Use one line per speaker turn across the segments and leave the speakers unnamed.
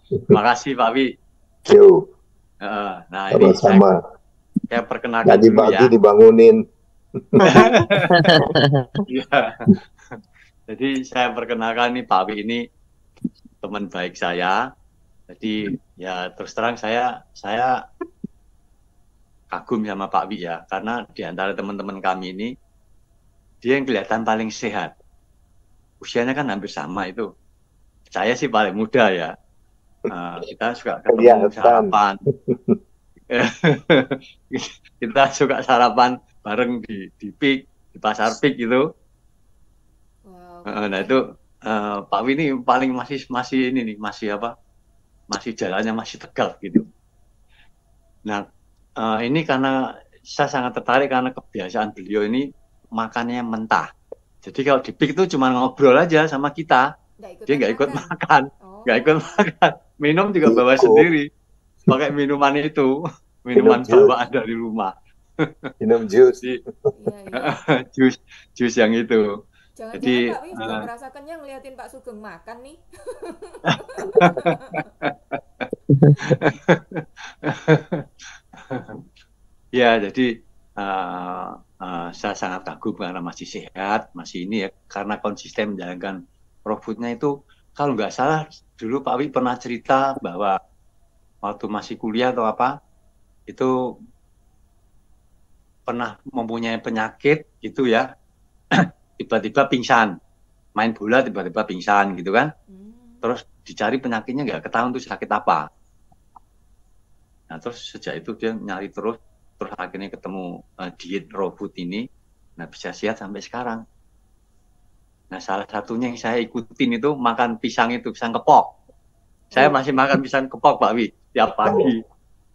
Terima kasih Pak Wi.
Yuk,
Nah ini
sama-sama.
saya perkenalkan
Tadi
dulu
pagi
ya.
dibangunin.
Iya. Jadi saya perkenalkan nih Pak Wi ini teman baik saya. Jadi ya terus terang saya kagum sama Pak Wi ya, karena di antara teman-teman kami ini dia yang kelihatan paling sehat. Usianya kan hampir sama itu. Saya sih paling muda ya. Kita suka ketemu
Kelihatan.
sarapan. Kita suka sarapan bareng di PIK, di pasar PIK gitu.
Wow,
Nah
keren.
itu Pak Wi ini paling masih ini nih, masih apa? Masih jalannya masih tegak gitu. Nah ini karena saya sangat tertarik karena kebiasaan beliau ini makannya mentah. Jadi kalau di PIK itu cuma ngobrol aja sama kita,
Nggak
dia
ikutan
nggak ikut
makan.
makan, nggak ikut
Oh,
makan. Minum juga bawa
Cukup.
sendiri, pakai minuman itu,
Minum
minuman
jus.
bawaan dari rumah.
Minum jus.
Jadi
iya, iya.
jus jus yang itu.
Jangan-jangan
Jadi
Pak Wi juga merasa kenyang ngeliatin Pak Sugeng makan nih.
ya jadi saya sangat kagum karena masih sehat, masih ini ya, karena konsisten menjalankan raw foodnya itu. Kalau nggak salah dulu Pak Wi pernah cerita bahwa waktu masih kuliah atau apa itu pernah mempunyai penyakit gitu ya, tiba-tiba pingsan, main bola tiba-tiba pingsan gitu kan,
Hmm.
terus dicari penyakitnya nggak ketahuan tuh sakit apa. Nah terus sejak itu dia nyari terus akhirnya ketemu diet raw food ini, nah bisa sehat sampai sekarang. Nah salah satunya yang saya ikutin itu makan pisang, itu pisang kepok. Saya
Oh,
masih makan pisang kepok Pak Wi tiap
Oh,
pagi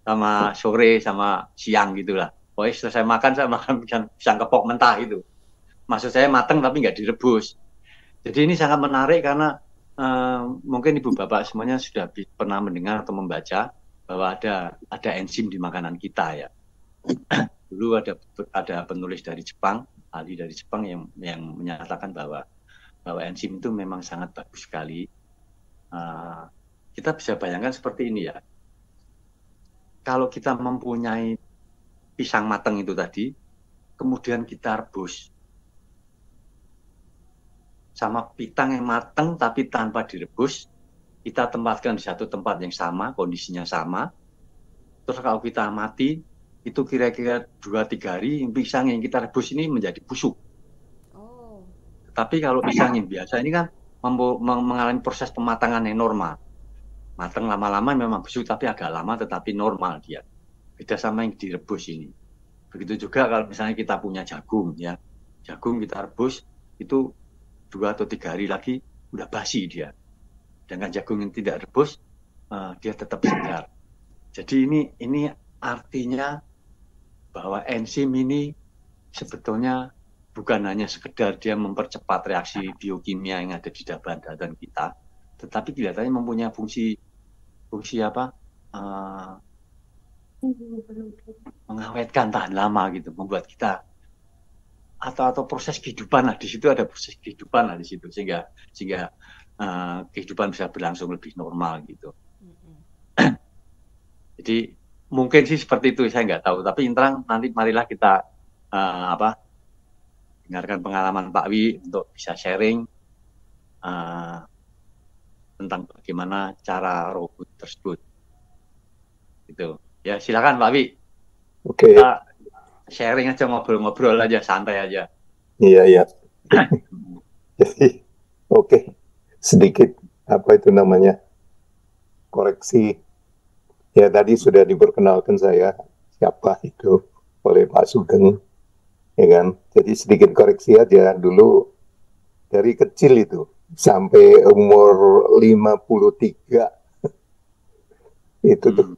sama sore sama siang gitulah. Pokoknya setelah saya makan, saya makan pisang kepok mentah itu. Maksud saya mateng tapi nggak direbus. Jadi ini sangat menarik karena mungkin ibu bapak semuanya sudah pernah mendengar atau membaca bahwa ada enzim di makanan kita ya. Dulu ada penulis dari Jepang, ahli dari Jepang yang menyatakan bahwa enzim itu memang sangat bagus sekali. Kita bisa bayangkan seperti ini ya. Kalau kita mempunyai pisang mateng itu tadi, kemudian kita rebus sama pisang yang mateng tapi tanpa direbus, kita tempatkan di satu tempat yang sama, kondisinya sama. Terus kalau kita amati, itu kira-kira 2-3 hari pisang yang kita rebus ini menjadi busuk.
oh,
Tapi kalau pisang yang biasa ini kan mengalami proses pematangan yang normal. Matang lama-lama memang busuk tapi agak lama tetapi normal dia. Beda sama yang direbus ini. Begitu juga kalau misalnya kita punya jagung ya. Jagung kita rebus itu 2 atau 3 hari lagi udah basi dia. Dengan jagung yang tidak rebus dia tetap segar. Jadi ini artinya bahwa enzim ini sebetulnya bukan hanya sekedar dia mempercepat reaksi biokimia yang ada di badan kita, tetapi kelihatannya mempunyai fungsi apa? Mengawetkan, tahan lama gitu, membuat kita atau proses kehidupan lah, di situ ada proses kehidupan lah di situ, sehingga kehidupan bisa berlangsung lebih normal gitu. Jadi mungkin sih seperti itu, saya nggak tahu. Tapi Intrang, nanti marilah kita dengarkan pengalaman Pak Wi untuk bisa sharing tentang bagaimana cara robot tersebut. Gitu. Ya silakan Pak Wi.
oke.
Kita sharing aja, ngobrol-ngobrol aja, santai aja.
Iya, iya. Jadi, oke. Sedikit, apa itu namanya, koreksi. Ya, tadi sudah diperkenalkan saya, siapa itu, oleh Pak Sugeng. Ya kan? Jadi sedikit koreksi aja. Dulu, dari kecil itu, sampai umur 53, itu tuh,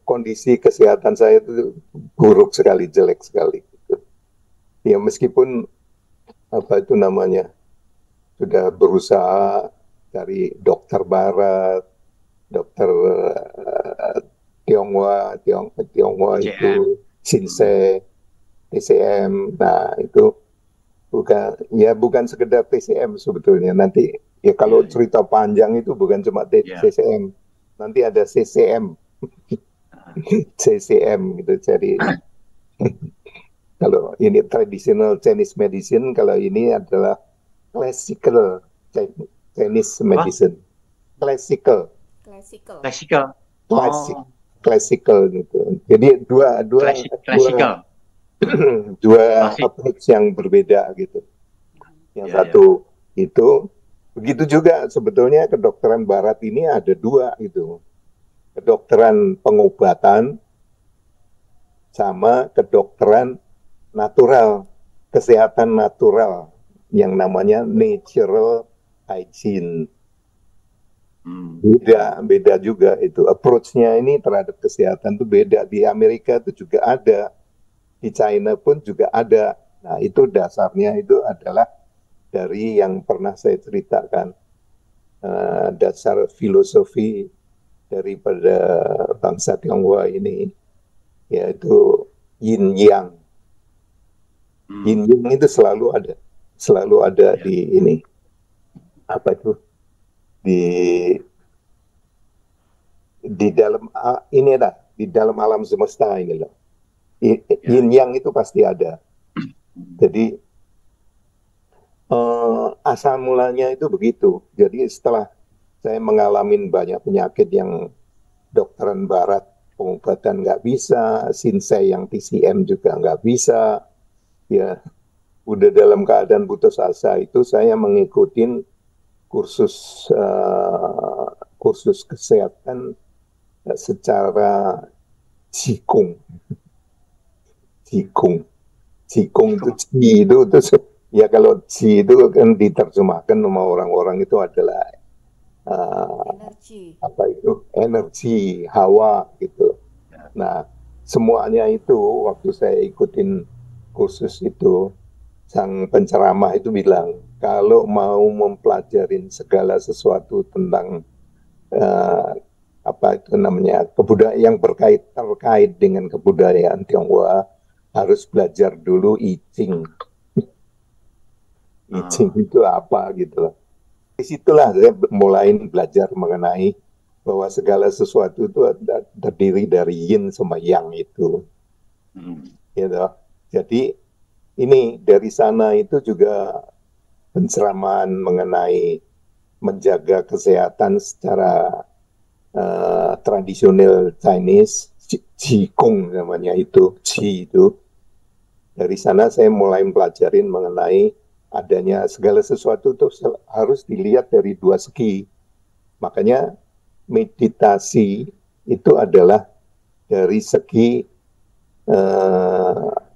kondisi kesehatan saya itu buruk sekali, jelek sekali. Ya meskipun apa itu namanya sudah berusaha dari dokter Barat, dokter Tionghoa
TCM.
itu, Shinsei, TCM, nah itu bukan sekedar TCM sebetulnya. Nanti ya kalau
Iya, iya.
cerita panjang itu bukan cuma
Iya.
TCM, nanti ada CCM,
Ah,
CCM gitu. Jadi kalau ini traditional Chinese medicine, kalau ini adalah classical Chinese
apa?
medicine, classical,
Classical.
Classical.
classic,
Oh,
classical gitu. Jadi dua dua dua
classical.
dua
Klasik.
approach yang berbeda gitu. Yang
Ya,
satu
ya.
itu begitu juga sebetulnya kedokteran barat ini ada dua gitu. Kedokteran pengobatan sama kedokteran natural, kesehatan natural yang namanya natural hygiene.
Hmm.
Beda juga itu approach-nya ini terhadap kesehatan itu beda. Di Amerika itu juga ada, di China pun juga ada. Nah, itu dasarnya itu adalah dari yang pernah saya ceritakan, dasar filosofi daripada bangsa Tionghoa ini, yaitu yin yang. Yin
Hmm.
yang itu selalu ada
Ya.
di ini, apa itu, di di dalam ini lah, di dalam alam semesta ini loh.
Ya.
Yin yang itu pasti ada.
Hmm.
Jadi asal mulanya itu begitu. Jadi setelah saya mengalami banyak penyakit yang dokteran barat pengobatan nggak bisa, Shinsei yang TCM juga nggak bisa, ya udah dalam keadaan putus asa itu saya mengikuti kursus kursus kesehatan secara jikung, jikung, jikung itu
Jikung.
ji itu ya kalau ji itu kan diterjemahkan sama orang-orang itu adalah uh,
Energi.
apa itu energi hawa gitu.
Ya.
Nah, semuanya itu waktu saya ikutin kursus itu, sang penceramah itu bilang, kalau mau mempelajarin segala sesuatu tentang eh, apa itu namanya kebudayaan yang terkait dengan kebudayaan Tionghoa, harus belajar dulu I Ching. I Ching
Ah.
itu apa gitu loh. Disitulah saya mulai belajar mengenai bahwa segala sesuatu itu terdiri dari yin sama yang itu.
Hmm.
Gitu. Jadi ini dari sana itu juga penceramaan mengenai menjaga kesehatan secara tradisional Chinese, Qigong namanya itu, Qi itu. Dari sana saya mulai mempelajarin mengenai adanya segala sesuatu itu harus dilihat dari dua segi. Makanya meditasi itu adalah dari segi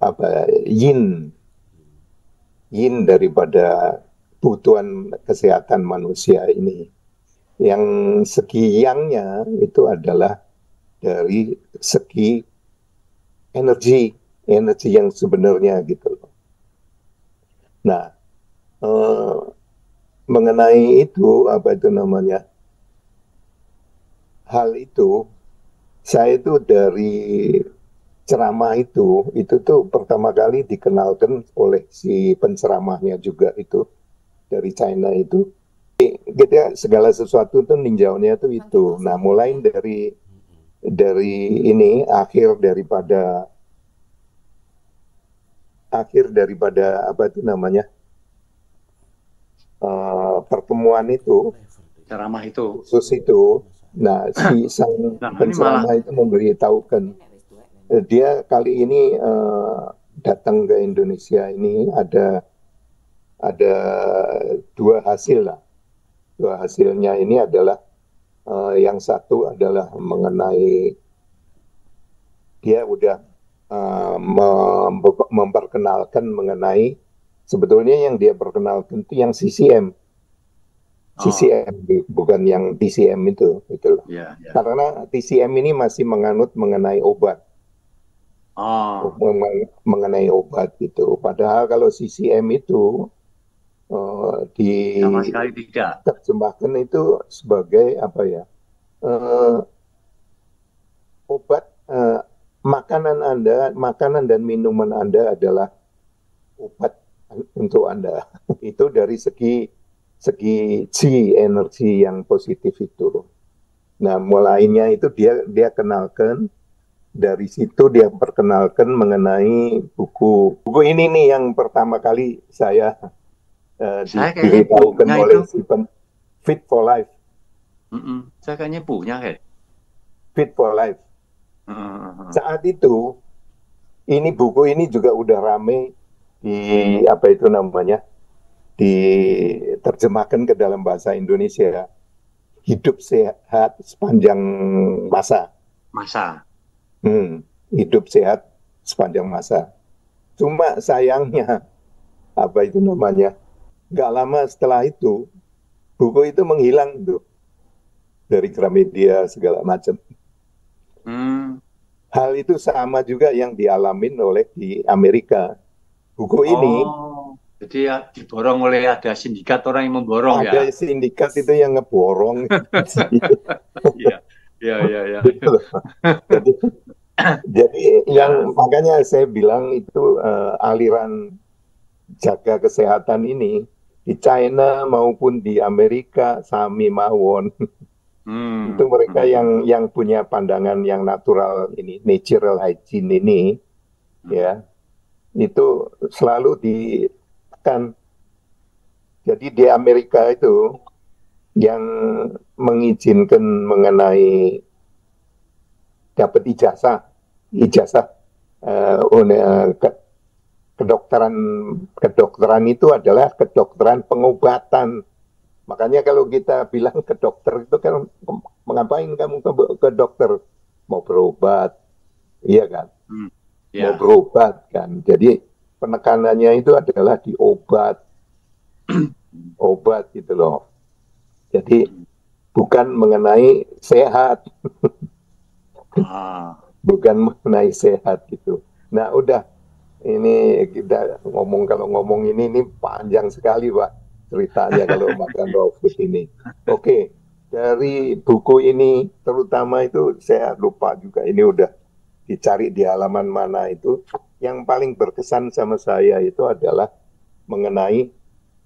apa yin yin daripada kebutuhan kesehatan manusia ini. Yang segi yangnya itu adalah dari segi energi, energi yang sebenarnya gitu. Nah, eh, mengenai itu apa itu namanya hal itu, saya itu dari ceramah itu tuh pertama kali dikenalkan oleh si penceramahnya juga itu dari China itu. Kita segala sesuatu tuh ninjaunya tuh
Pakai
itu.
bahasa
Nah,
Indo
mulai
ya.
dari ini akhir daripada apa itu namanya pertemuan itu
Ceramah itu.
khusus itu. Nah, si sang
Nah, ini malah
penceramah itu memberitahukan
Ini nek wis tuwek memang.
dia kali ini datang ke Indonesia ini ada dua hasil lah. Dua hasilnya ini adalah yang satu adalah mengenai dia udah memperkenalkan mengenai sebetulnya yang dia perkenalkan itu yang CCM,
oh,
CCM bukan yang TCM itu loh.
ya, ya.
Karena TCM ini masih menganut mengenai obat,
Oh,
mengenai obat itu. Padahal kalau CCM itu
sama sekali tidak.
diterjemahkan itu sebagai apa ya? eh, Obat, makanan Anda, makanan dan minuman Anda adalah obat untuk Anda. Itu dari segi G, energi yang positif itu. Nah, mulainya itu dia kenalkan, dari situ dia perkenalkan mengenai buku ini nih yang pertama kali saya
Saya kayaknya
diberitahukan
punya
oleh
itu.
Stephen, Fit for Life.
Saya kayaknya punya kayak.
Fit for Life.
Heeh.
Saat itu, ini buku ini juga udah rame di apa itu namanya, diterjemahkan ke dalam bahasa Indonesia. Hidup sehat sepanjang masa.
Masa.
Hidup sehat sepanjang masa. Cuma sayangnya, apa itu namanya, nggak lama setelah itu, buku itu menghilang tuh dari Gramedia segala macam. Hal itu sama juga yang dialamin oleh di Amerika. Buku ini
Jadi ya diborong oleh ada sindikat orang yang memborong
ada
ya.
sindikat itu yang ngeborong.
Iya.
Gitu loh. Jadi yang makanya saya bilang itu aliran jaga kesehatan ini di China maupun di Amerika sami mawon. Itu mereka yang punya pandangan yang natural ini, natural hygiene ini, ya, itu selalu ditekan. Jadi di Amerika itu yang mengizinkan mengenai dapat ijazah kedokteran itu adalah kedokteran pengobatan. Makanya kalau kita bilang ke dokter itu kan, mengapain kamu ke dokter? Mau berobat, iya kan? Mau berobat kan. Jadi penekanannya itu adalah di obat, obat gitu loh. Jadi bukan mengenai sehat, bukan mengenai sehat gitu. Nah udah, ini kita kalau ngomong ini panjang sekali Pak. Ceritanya kalau makan raw food ini. Oke, dari buku ini terutama itu saya lupa juga, ini udah dicari di halaman mana itu. Yang paling berkesan sama saya itu adalah mengenai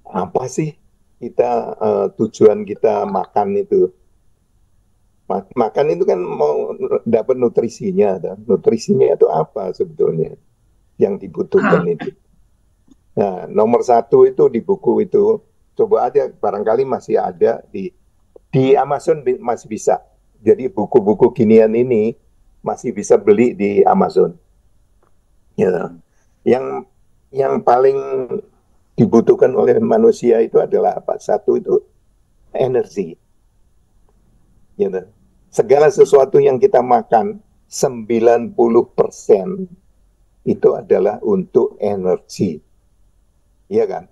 apa sih kita tujuan kita makan itu. Makan itu kan mau dapat nutrisinya. Nutrisinya itu apa sebetulnya yang dibutuhkan itu. Nah, nomor 1 itu di buku itu, coba aja, barangkali masih ada di Amazon, masih bisa. Jadi buku-buku ginian ini masih bisa beli di Amazon. Ya. Yang paling dibutuhkan oleh manusia itu adalah apa? 1 itu energi. Ya. Segala sesuatu yang kita makan 90% itu adalah untuk energi. Iya kan?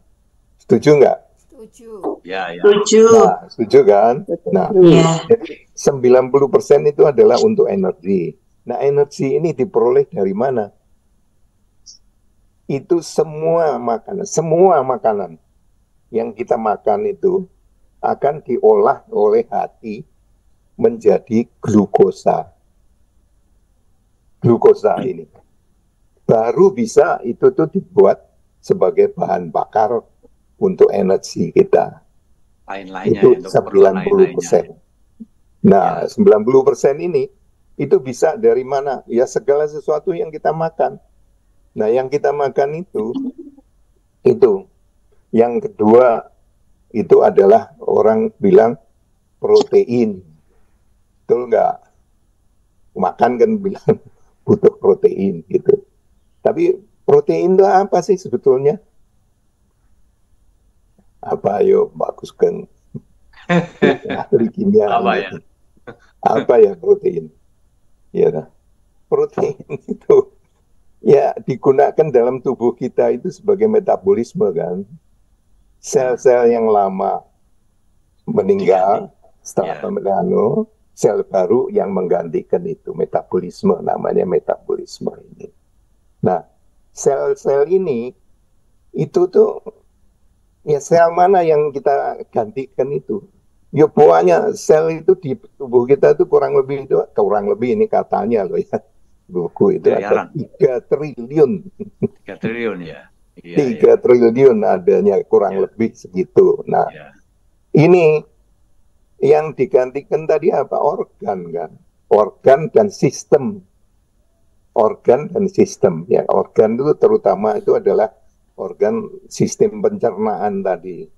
Setuju nggak?
Setuju.
Ya.
Setuju.
Nah, setuju kan? Nah, jadi 90% itu adalah untuk energi. Nah, energi ini diperoleh dari mana? Itu semua makanan yang kita makan itu akan diolah oleh hati menjadi glukosa. Glukosa ini baru bisa itu tuh dibuat sebagai bahan bakar untuk energi kita. Itu 90%. Nah, 90% ini itu bisa dari mana? Ya segala sesuatu yang kita makan. Nah, yang kita makan itu. Yang kedua itu adalah orang bilang protein. Betul nggak? Makan kan bilang butuh protein gitu. Tapi protein itu apa sih sebetulnya? Apa ayo bagus kan? Ahli kimia. Apa ya protein? Ya, protein itu ya digunakan dalam tubuh kita itu sebagai metabolisme kan. Sel-sel yang lama meninggal, setelah pemilihan sel baru yang menggantikan itu metabolisme, namanya metabolisme ini. Nah, sel-sel ini itu tuh ya sel mana yang kita gantikan itu? Ya pokoknya sel itu di tubuh kita itu kurang lebih ini katanya loh ya. Buku itu ada 3 triliun.
3 triliun ya. Iya.
3 triliun adanya kurang
Iya.
lebih segitu. Nah,
Iya.
ini yang digantikan tadi apa? Organ kan. Organ dan sistem. Organ dan sistem. Ya, organ itu terutama itu adalah organ sistem pencernaan tadi.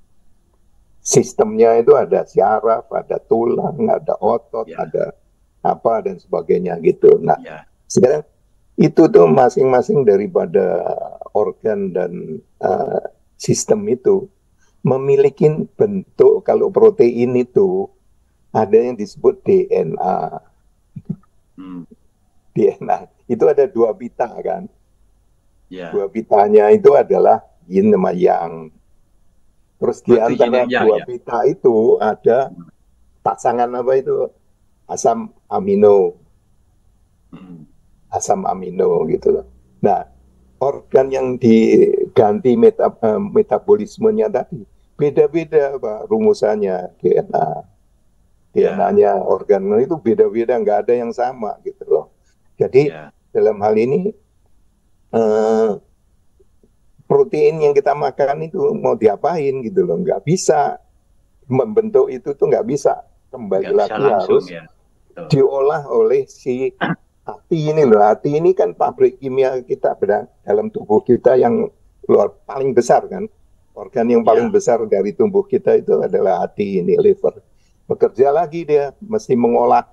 Sistemnya itu ada syaraf, ada tulang, ada otot,
Iya.
ada apa dan sebagainya gitu. Nah,
Iya.
sekarang itu tuh masing-masing daripada organ dan sistem itu memiliki bentuk. Kalau protein itu ada yang disebut DNA.
Hmm.
DNA itu ada 2 pita kan.
Ya.
2 pitanya itu adalah yin sama yang. Terus di
Oh, itu yin
antara
yang yang
2
ya.
pita itu ada pasangan apa itu? Asam amino.
Hmm.
Asam amino gitu loh. Nah, organ yang diganti metabolismenya tadi beda-beda Pak rumusannya DNA.
Ya.
DNA-nya organ itu beda-beda, nggak ada yang sama gitu loh. Jadi
Ya.
dalam hal ini protein yang kita makan itu mau diapain gitu loh, nggak bisa membentuk itu tuh nggak bisa. Kembali
Nggak bisa
lagi
langsung
harus
ya. Betul.
diolah oleh si hati ini loh. Hati ini kan pabrik kimia kita dalam tubuh kita yang paling besar kan. Organ yang paling
Ya.
besar dari tubuh kita itu adalah hati ini, liver. Bekerja lagi dia, mesti mengolah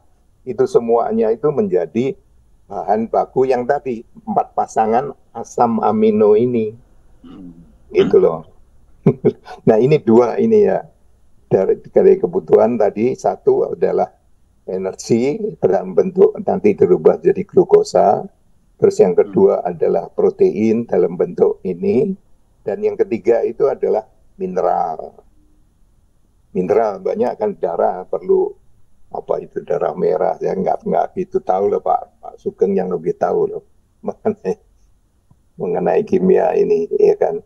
itu semuanya itu menjadi bahan baku yang tadi 4 pasangan asam amino ini,
Hmm.
gitu loh. Nah ini 2 ini ya dari kebutuhan tadi. Satu adalah energi dalam bentuk nanti berubah jadi glukosa. Terus yang kedua adalah protein dalam bentuk ini. Dan yang ketiga itu adalah mineral. Mineral banyak kan, darah perlu apa itu, darah merah. Saya nggak itu tahu loh Pak Sugeng yang lebih tahu loh mengenai kimia ini, ya kan.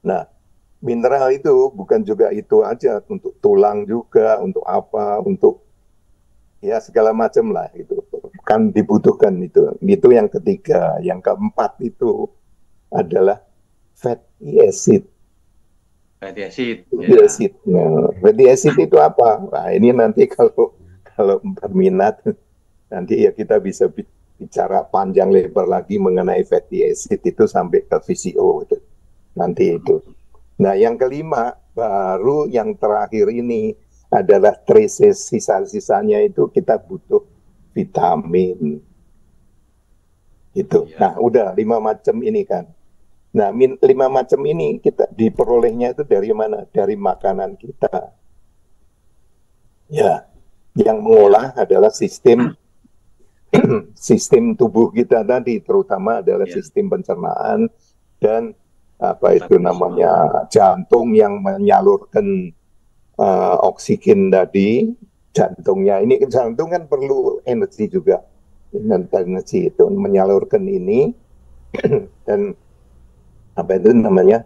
Nah, mineral itu bukan juga itu aja, untuk tulang juga, untuk apa, untuk ya segala macam lah itu kan dibutuhkan itu. Itu yang ketiga. Yang keempat itu adalah fatty acid.
Fatty acid.
Fatty
Ya.
acid. Nah, fatty acid itu apa? Nah, ini nanti kalau berminat nanti ya kita bisa bicara panjang lebar lagi mengenai fatty acid itu sampai ke VCO itu. Nanti itu. Nah, yang kelima baru yang terakhir ini adalah traces, sisa-sisanya itu kita butuh vitamin. Gitu.
Ya.
Nah, udah 5 macam ini kan. Nah, 5 macam ini kita diperolehnya itu dari mana? Dari makanan kita. Ya, yang mengolah adalah sistem sistem tubuh kita tadi, terutama adalah
Ya.
sistem pencernaan dan apa itu namanya jantung yang menyalurkan oksigen tadi. Jantungnya ini, jantung kan perlu energi juga, energi itu menyalurkan ini dan apa itu namanya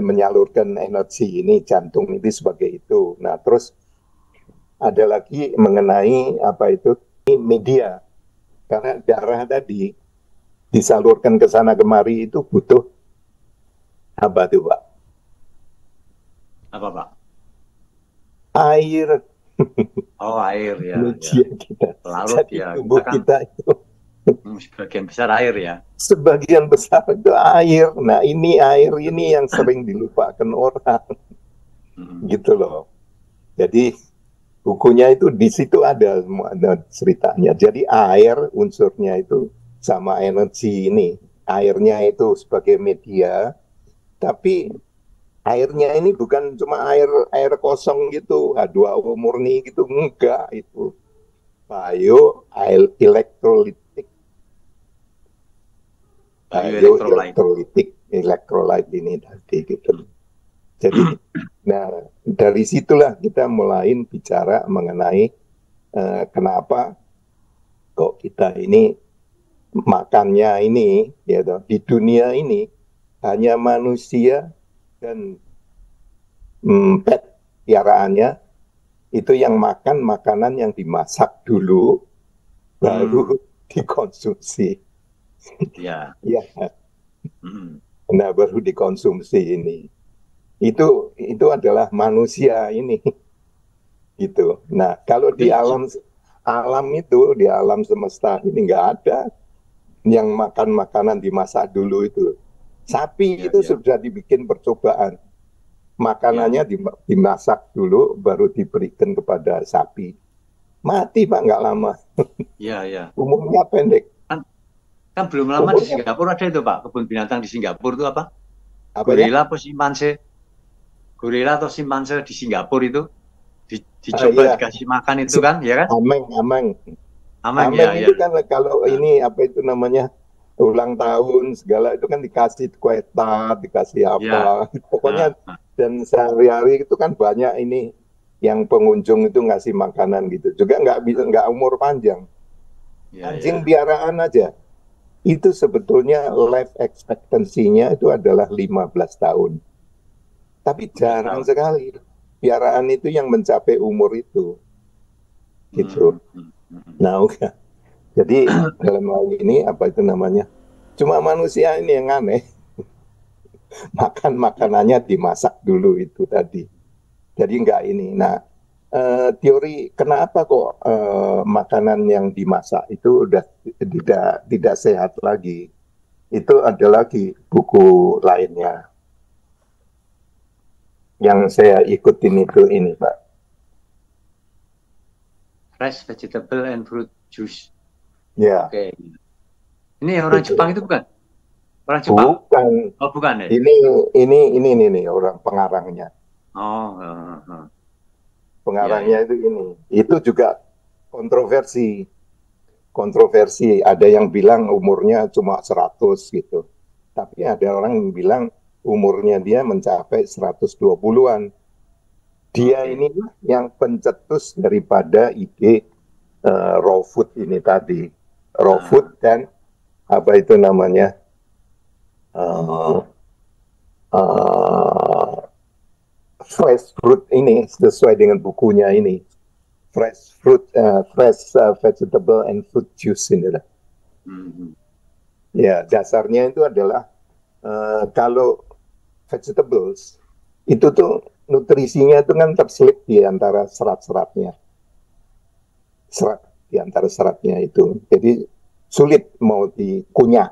menyalurkan energi ini, jantung ini sebagai itu. Nah, terus ada lagi mengenai apa itu media, karena darah tadi disalurkan ke sana kemari itu butuh apa tuh Pak?
Apa Pak?
Air.
Oh, air ya.
Energi
Ya.
kita.
Larut
Jadi
ya.
tubuh kita itu
sebagian besar air ya.
sebagian besar itu air. Nah, ini air ini yang sering dilupakan orang, gitu loh. Jadi bukunya itu di situ ada ceritanya. Jadi air unsurnya itu sama energi ini. Airnya itu sebagai media, tapi airnya ini bukan cuma air kosong gitu, H2O murni gitu, enggak, itu bioelektrolitik. Elektrolit ini tadi gitu. Jadi, nah dari situlah kita mulai bicara mengenai kenapa kok kita ini makannya ini, ya di dunia ini hanya manusia dan pet piaraannya itu yang makan makanan yang dimasak dulu baru dikonsumsi.
Ya.
Ya,
Hmm.
nah baru dikonsumsi ini. Itu adalah manusia ini, gitu. Nah, kalau di
Tapi
alam itu, di alam semesta ini nggak ada yang makan makanan dimasak dulu itu. Sapi
ya,
itu
ya,
sudah dibikin percobaan.
ya,
Makanannya dimasak dulu, baru diberikan kepada sapi. Mati Pak, nggak lama.
ya, ya.
Umurnya pendek.
Kan, kan belum lama di
Umurnya
Singapura ada itu Pak, kebun binatang di Singapura itu apa?
apa ya?
Gorila apa simpanse? Gorila atau simpanse di Singapura itu dicoba
Ya,
dikasih makan itu kan, ya kan?
ameng, ameng.
Ameng
Ameng
ya, ya.
itu kan kalau
Nah,
ini apa itu namanya ulang tahun segala itu kan dikasih kue tart, dikasih
ya.
apa.
Nah,
Pokoknya
nah,
dan sehari-hari itu kan banyak ini yang pengunjung itu ngasih makanan gitu. Juga nggak bisa nggak umur panjang.
ya,
Anjing
ya.
piaraan aja. Itu sebetulnya life expectancy-nya itu adalah 15 tahun. Tapi
15
jarang
tahun.
sekali piaraan itu yang mencapai umur itu gitu.
Hmm, hmm, hmm.
Nah, oke. Jadi dalam hal ini apa itu namanya? Cuma manusia ini yang aneh, makan
Ya,
makanannya dimasak dulu itu tadi. Jadi enggak ini. Nah, teori kenapa kok makanan yang dimasak itu udah tidak sehat lagi? Itu ada lagi buku lainnya yang saya ikutin itu ini, Pak.
fresh vegetable and fruit juice.
Ya,
Oke. Ini orang
itu.
Jepang itu bukan? Orang Jepang?
Bukan.
Oh, bukan ya?
Ini nih orang pengarangnya.
Oh, ya,
Pengarangnya
ya.
itu ini. Itu juga kontroversi. Kontroversi. Ada yang bilang umurnya cuma 100 gitu. Tapi ada orang yang bilang umurnya dia mencapai 120-an. Dia
Oke.
ini yang pencetus daripada ide raw food ini tadi. Raw
Ah,
food dan apa itu namanya uh, uh, fresh fruit ini sesuai dengan bukunya ini. Fresh fruit, fresh vegetable and fruit juice ini lah.
hmm,
Ya, dasarnya itu adalah kalau vegetables itu tuh nutrisinya itu kan terselip di antara serat-seratnya, serat di antara seratnya itu. Jadi sulit mau dikunyah.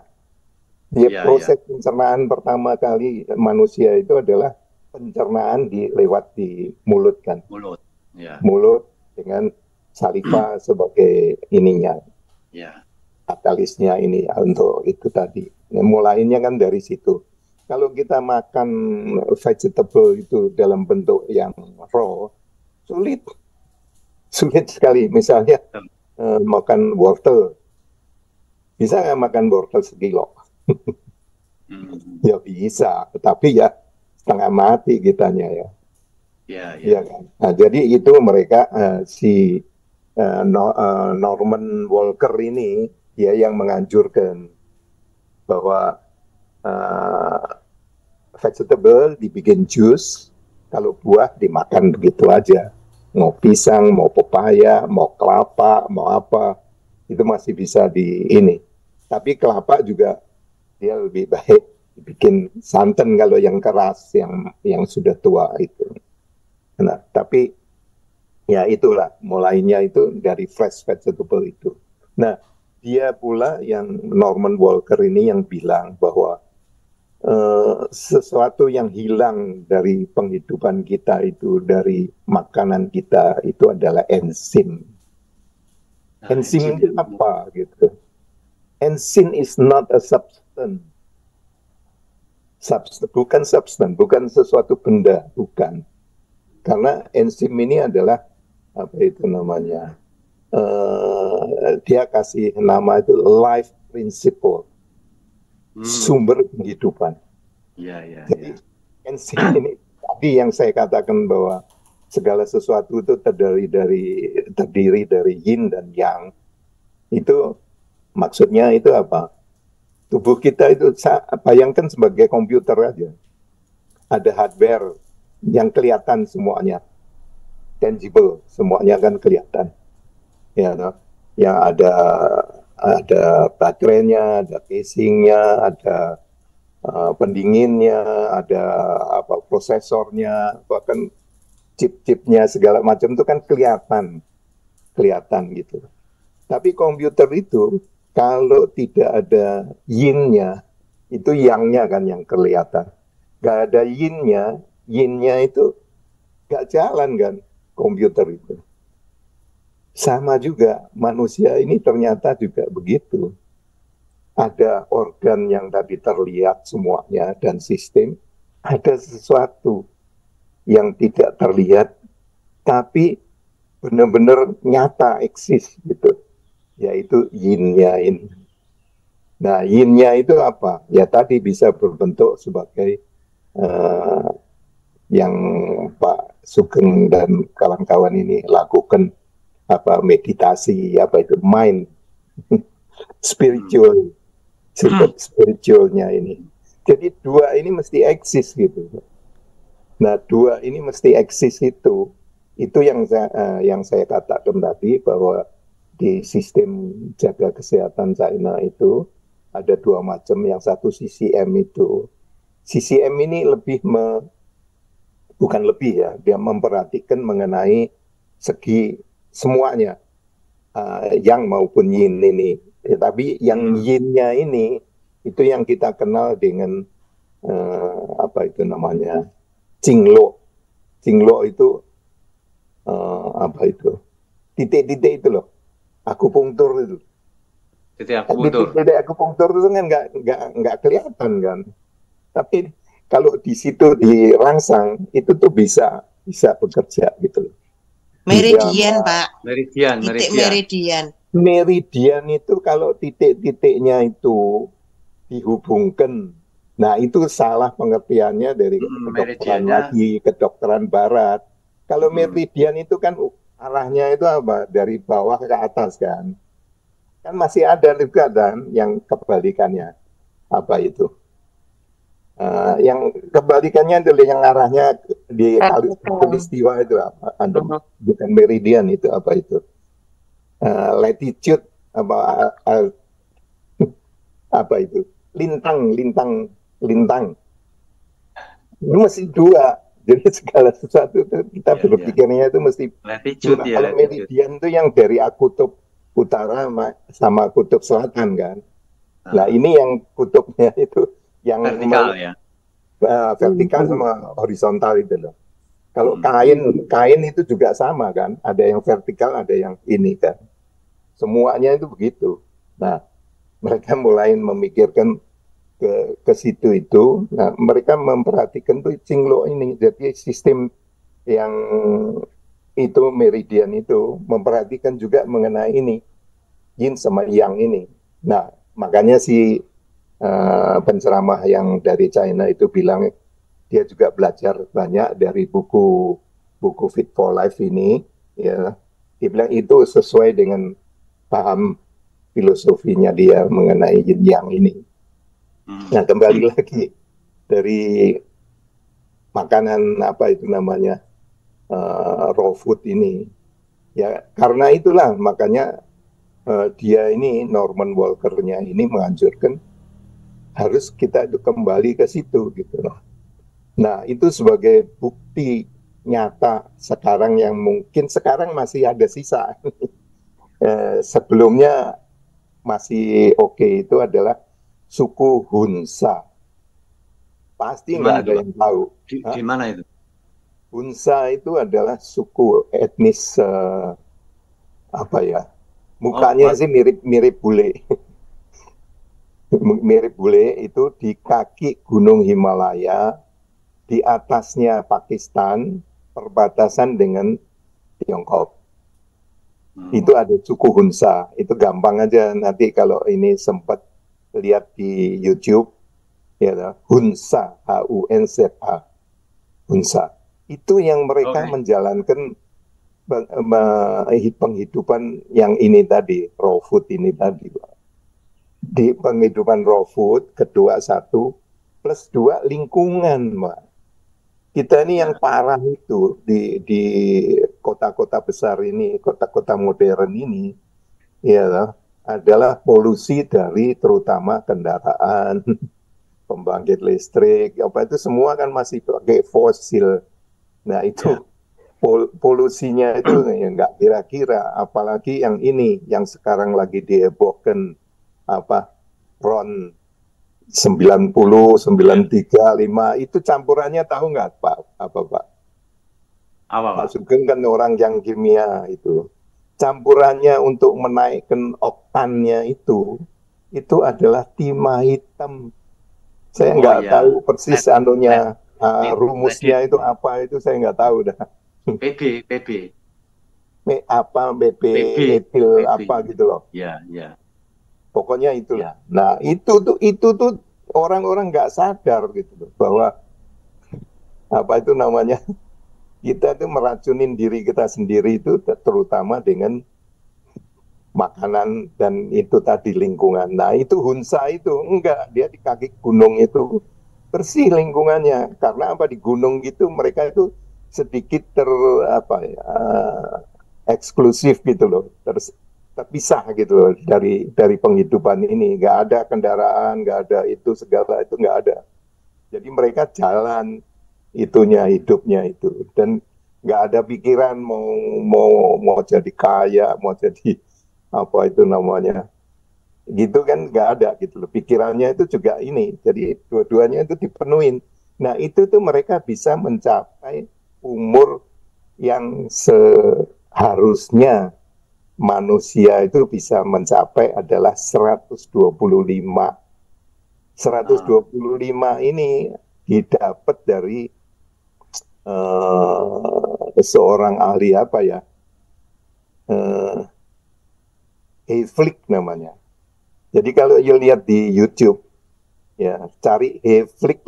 Ya,
ya, ya.
proses pencernaan pertama kali manusia itu adalah pencernaan lewat di mulut kan,
Mulut. Ya,
mulut dengan saliva sebagai ininya,
ya.
katalisnya ini untuk itu tadi. Nah, mulainya kan dari situ. Kalau kita makan vegetable itu dalam bentuk yang raw, sulit, sulit sekali. Misalnya
Betul.
makan wortel, bisa nggak makan wortel sekilo?
Hmm,
Ya bisa, tetapi ya setengah mati kitanya ya.
ya,
Ya
ya.
kan? Nah, jadi itu mereka si Norman Walker ini dia yang menganjurkan bahwa uh, vegetable dibikin jus, kalau buah dimakan begitu aja. Mau pisang, mau pepaya, mau kelapa, mau apa, itu masih bisa di ini. Tapi kelapa juga dia lebih baik bikin santan kalau yang keras, yang sudah tua itu. Nah, tapi ya itulah mulainya itu dari fresh vegetable itu. Nah, dia pula yang Norman Walker ini yang bilang bahwa sesuatu yang hilang dari penghidupan kita itu dari makanan kita itu adalah enzim.
Nah,
Enzim
enzim
itu
ya.
apa gitu? Enzim is not a substance. Bukan substance, bukan sesuatu benda, bukan. Karena enzim ini adalah apa itu namanya? Dia kasih nama itu life principle,
Hmm,
sumber kehidupan.
ya, ya,
Jadi
ya.
enzim ini tadi yang saya katakan bahwa segala sesuatu itu terdiri dari yin dan yang. Itu maksudnya itu apa? Tubuh kita itu bayangkan sebagai komputer aja. Ada hardware yang kelihatan semuanya, tangible, semuanya kan kelihatan. Ya, no? Yang ada ada baterainya, ada casingnya, ada pendinginnya, ada prosesornya, bahkan chip-chipnya segala macam itu kan kelihatan gitu. Tapi komputer itu kalau tidak ada yin-nya, itu yang-nya kan yang kelihatan. Gak ada yin-nya itu gak jalan kan komputer itu. Sama juga manusia ini ternyata juga begitu. Ada organ yang tadi terlihat semuanya dan sistem, ada sesuatu yang tidak terlihat tapi benar-benar nyata eksis gitu, yaitu yin-nya ini. Nah, yin-nya itu apa? Ya tadi bisa berbentuk sebagai yang Pak Sugeng dan kawan-kawan ini lakukan, meditasi, itu mind spiritual, spiritualnya ini. Jadi dua ini mesti eksis gitu. Nah, dua ini mesti eksis itu yang saya katakan tadi, bahwa di sistem jaga kesehatan China itu ada dua macam. Yang satu CCM itu. CCM ini bukan lebih ya, dia memperhatikan mengenai segi semuanya, yang maupun yin ini. Tapi yang yin-nya ini itu yang kita kenal dengan itu namanya Jinglo. Jinglo itu titik-titik itu loh, akupunktur itu. Titik akupunktur itu kan nggak kelihatan kan, tapi kalau di situ dirangsang itu tuh bisa bekerja gitu loh.
Meridian, Pak.
Meridian itu kalau titik-titiknya itu dihubungkan, nah itu salah pengertiannya dari kedokteran lagi, kedokteran barat. Kalau meridian itu kan arahnya itu apa? Dari bawah ke atas kan. Kan masih ada juga kan yang kebalikannya. Apa itu? Yang kebalikannya adalah yang arahnya di khatulistiwa itu apa? Bukan meridian itu apa itu? Latitude apa itu? Lintang. Itu mesti dua. Jadi segala sesuatu itu kita berpikirnya itu mesti latitude. Kalau meridian itu yang dari kutub utara sama kutub selatan kan. Nah ini yang kutubnya itu yang
vertikal ya.
Vertikal sama horizontal itu loh. Kalau kain itu juga sama kan, ada yang vertikal, ada yang ini kan. Semuanya itu begitu. Nah, mereka mulai memikirkan ke situ itu. Nah, mereka memperhatikan tuh Jinglo ini. Jadi sistem yang itu meridian itu memperhatikan juga mengenai ini, yin sama yang ini. Nah, makanya si penceramah yang dari China itu bilang dia juga belajar banyak dari buku Fit for Life ini, ya. Dia bilang itu sesuai dengan paham filosofinya dia mengenai yin yang ini. Nah, kembali lagi dari makanan itu namanya raw food ini, ya karena itulah makanya dia ini Norman Walker-nya ini menganjurkan harus kita itu kembali ke situ gitu loh. Nah, itu sebagai bukti nyata sekarang yang mungkin sekarang masih ada sisa. Sebelumnya masih oke itu adalah suku Hunsa. Pasti nggak ada yang tahu.
Di mana itu?
Hunsa itu adalah suku etnis mukanya sih mirip bule. Mirip bule itu di kaki Gunung Himalaya, di atasnya Pakistan, perbatasan dengan Tiongkok. Itu ada suku Hunsa. Itu gampang aja nanti kalau ini sempat lihat di YouTube, ya, Hunsa, Hunza, Hunsa. Itu yang mereka menjalankan penghidupan yang ini tadi, raw food ini tadi, Pak. Di penghidupan raw food, kedua satu, plus dua lingkungan, Pak. Kita ini yang parah itu di kota-kota besar ini, kota-kota modern ini, ya, adalah polusi dari terutama kendaraan, pembangkit listrik, apa itu semua kan masih pakai fosil. Nah itu polusinya itu ya nggak kira-kira, apalagi yang ini yang sekarang lagi dihebohkan apa RON 90, 935 itu campurannya tahu nggak Pak? Apa Pak?
Apa Pak?
Pak Sugeng kan orang yang kimia itu. Campurannya untuk menaikkan oktannya itu adalah timah hitam. Saya nggak tahu persis anunya, rumusnya itu apa itu saya nggak tahu dah.
PB.
Apa BP etil apa gitu loh.
Ya.
Pokoknya itulah. Nah itu tuh orang-orang nggak sadar gitu loh bahwa apa itu namanya kita tuh meracunin diri kita sendiri itu terutama dengan makanan dan itu tadi lingkungan. Nah itu Hunsa itu enggak, dia di kaki gunung itu bersih lingkungannya karena apa di gunung gitu mereka itu sedikit eksklusif gitu loh, terpisah gitu loh dari penghidupan ini. Nggak ada kendaraan, nggak ada itu segala itu nggak ada. Jadi mereka jalan hidupnya itu dan nggak ada pikiran mau jadi kaya, mau jadi apa itu namanya gitu kan nggak ada gitu loh. Pikirannya itu juga ini, jadi dua-duanya itu dipenuhin. Nah itu tuh mereka bisa mencapai umur yang seharusnya manusia itu bisa mencapai adalah 125. 125 ini didapat dari seorang ahli apa ya, Hayflick namanya. Jadi kalau you lihat di YouTube, ya cari Hayflick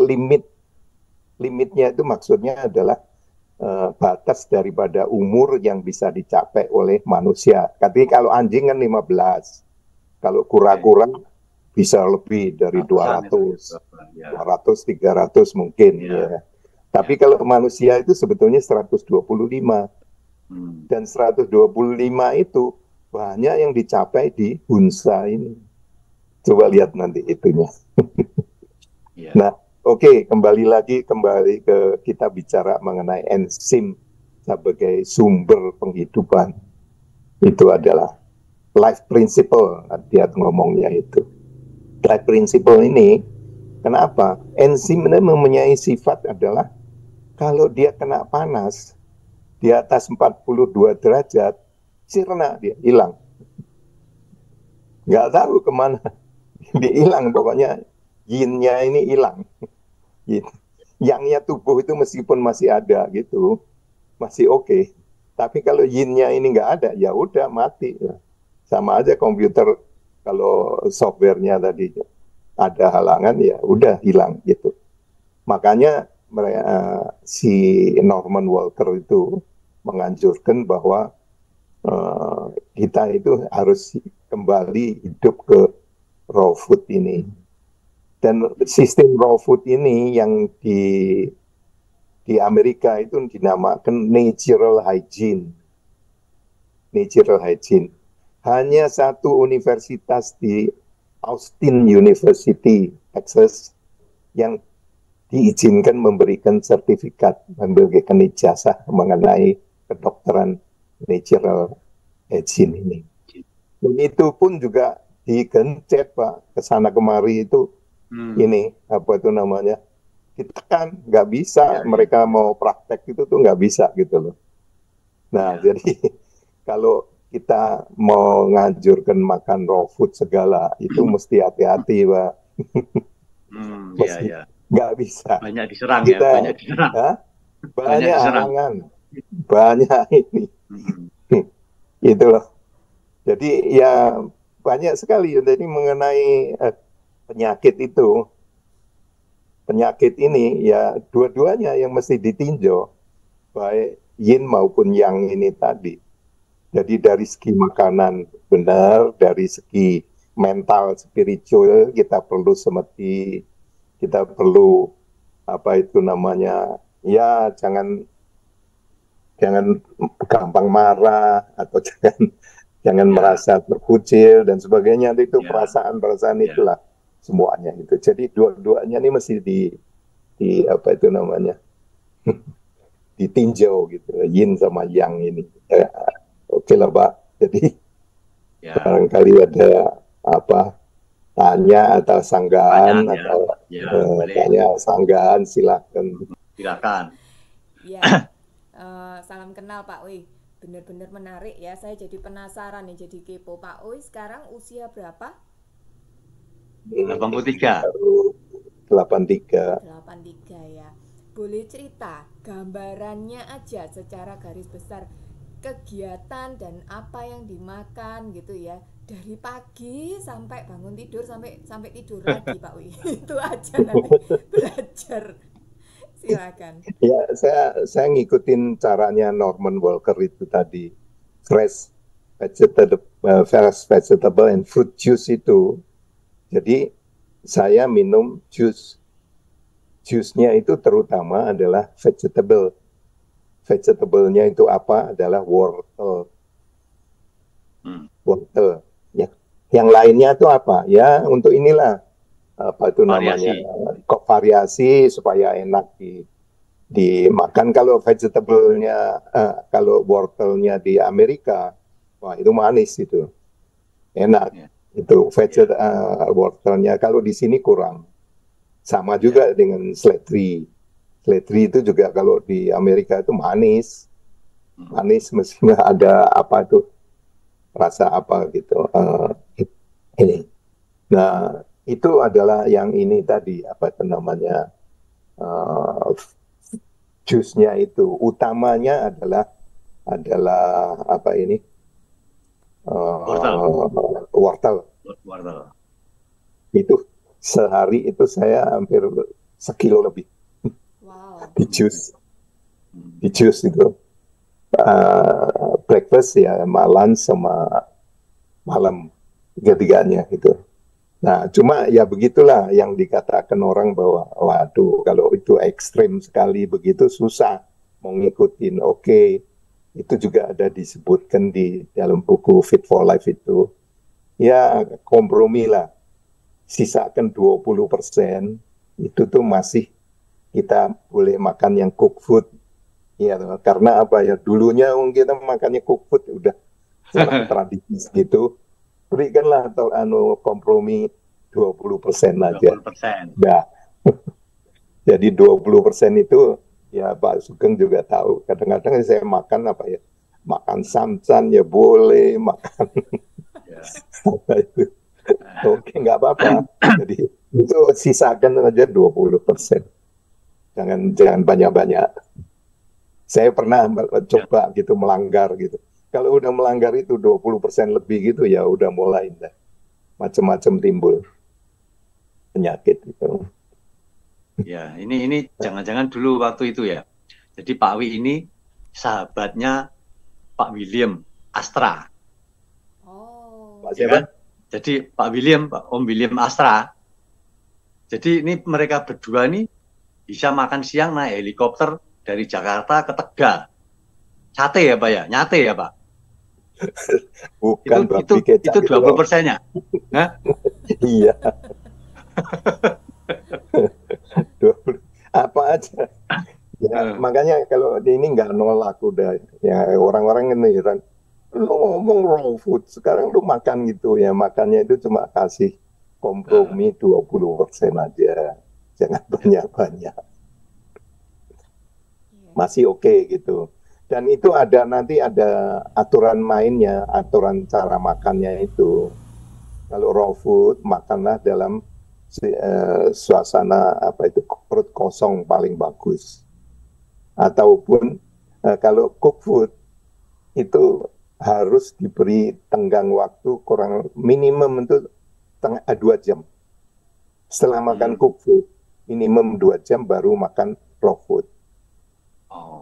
limitnya itu maksudnya adalah batas daripada umur yang bisa dicapai oleh manusia. Katanya kalau anjing kan 15, kalau kura-kura bisa lebih dari 200, 300 mungkin. Ya. Tapi kalau manusia itu sebetulnya 125. Dan 125 itu banyak yang dicapai di Hunsa ini. Coba lihat nanti itunya. Nah, oke, kembali ke kita bicara mengenai enzim sebagai sumber penghidupan. Itu adalah life principle, dia ngomongnya itu. Life principle ini, kenapa? Enzim ini mempunyai sifat adalah kalau dia kena panas di atas 42 derajat, sirna dia, hilang. Nggak tahu kemana. Dia hilang, pokoknya yin-nya ini hilang. Yang-nya tubuh itu meskipun masih ada gitu, masih oke. Tapi kalau yin-nya ini nggak ada, ya udah mati. Sama aja komputer kalau softwarenya tadi ada halangan, ya udah hilang gitu. Makanya si Norman Walker itu menganjurkan bahwa kita itu harus kembali hidup ke raw food ini. Dan sistem raw food ini yang di Amerika itu dinamakan natural hygiene. Natural hygiene. Hanya satu universitas di Austin University, Texas, yang diizinkan memberikan sertifikat, memberikan ijazah mengenai kedokteran natural hygiene ini. Dan itu pun juga digencet Pak, kesana kemari itu ini apa itu namanya, kita kan nggak bisa, mereka mau praktek itu tuh nggak bisa gitu loh. Nah jadi kalau kita mau nganjurkan makan raw food segala itu mesti hati-hati Pak. Nggak bisa.
Banyak diserang kita, ya, banyak diserang.
Banyak halangan, banyak ini. Itu loh. Jadi ya banyak sekali. Jadi mengenai penyakit itu, penyakit ini ya dua-duanya yang mesti ditinjau, baik yin maupun yang ini tadi. Jadi dari segi makanan benar, dari segi mental, spiritual kita perlu semeti, kita perlu apa itu namanya, ya jangan gampang marah atau jangan
Ya.
merasa terkucil dan sebagainya. Itu
Ya.
perasaan-perasaan
Ya.
itulah semuanya itu. Jadi dua-duanya ini mesti di apa itu namanya ditinjau gitu, yin sama yang ini. Ya, oke lah Pak. Jadi
Ya.
barangkali ada apa tanya atau sanggahan
Pertanyaan, ya.
atau
Ya, boleh.
tanya sanggahan silakan.
Silakan.
Ya, salam kenal Pak Uy. Benar-benar menarik ya. Saya jadi penasaran nih, jadi kepo. Pak Uy sekarang usia berapa?
83.
83.
83 ya. Boleh cerita gambarannya aja secara garis besar kegiatan dan apa yang dimakan gitu ya. Dari pagi sampai bangun tidur sampai tidur lagi Pak Uy. Itu aja nanti belajar. Silakan.
Ya, saya ngikutin caranya Norman Walker itu tadi. Fresh vegetable and fruit juice itu. Jadi saya minum jus. Jusnya itu terutama adalah vegetable. Vegetable-nya itu apa? Adalah wortel. Wortel. Ya. Yang lainnya itu apa? Ya, untuk inilah apa itu namanya kok variasi supaya enak dimakan. Kalau vegetable-nya kalau wortelnya di Amerika, wah itu manis itu, enak itu wortelnya. Kalau di sini kurang. Sama juga dengan seledri. Seledri itu juga kalau di Amerika itu manis, mesti ada apa itu rasa apa gitu. Ini. Nah, itu adalah yang ini tadi apa itu namanya jusnya itu utamanya adalah apa ini wortel. Itu sehari itu saya hampir sekilo lebih.
Wow.
di jus itu breakfast ya malam sama malam tiga-tiganya gitu. Nah, cuma ya begitulah yang dikatakan orang bahwa, waduh, kalau itu ekstrim sekali begitu susah mau ngikutin. Oke, itu juga ada disebutkan di dalam buku Fit for Life itu. Ya, kompromi lah. Sisakan 20%, itu tuh masih kita boleh makan yang cook food. Ya, karena apa ya, dulunya kita makannya cook food, udah tradisi gitu. Berikanlah atau kompromi 20% aja.
20%.
Nah, jadi 20% itu ya Pak Sugeng juga tahu. Kadang-kadang saya makan apa ya? Makan samsan ya boleh, makan apa itu. Oke, nggak apa-apa. Jadi itu sisakan aja 20%. Jangan banyak-banyak. Saya pernah coba gitu melanggar gitu. Kalau udah melanggar itu 20% lebih gitu ya udah mulai macam-macam timbul penyakit itu.
Ya, ini jangan-jangan dulu waktu itu ya. Jadi Pak Wi ini sahabatnya Pak William Astra.
Oh.
Pak siapa?
Ya kan? Jadi Pak William, Om William Astra. Jadi ini mereka berdua nih bisa makan siang naik helikopter dari Jakarta ke Tegal. Sate ya Pak ya? Nyate ya Pak?
Bukan
itu 20%-nya. Hah?
Iya. 20, apa aja. Ya, makanya kalau ini nggak nolak udah. Ya orang-orang ini heran. Lu ngomong raw food, sekarang lu makan gitu ya. Makannya itu cuma kasih kompromi 20% aja. Jangan banyak-banyak. Masih oke gitu. Dan itu nanti ada aturan mainnya, aturan cara makannya itu. Kalau raw food, makanlah dalam suasana apa itu perut kosong paling bagus. Ataupun kalau cook food itu harus diberi tenggang waktu kurang minimum itu 2 jam. Setelah makan cook food, minimum 2 jam baru makan raw food.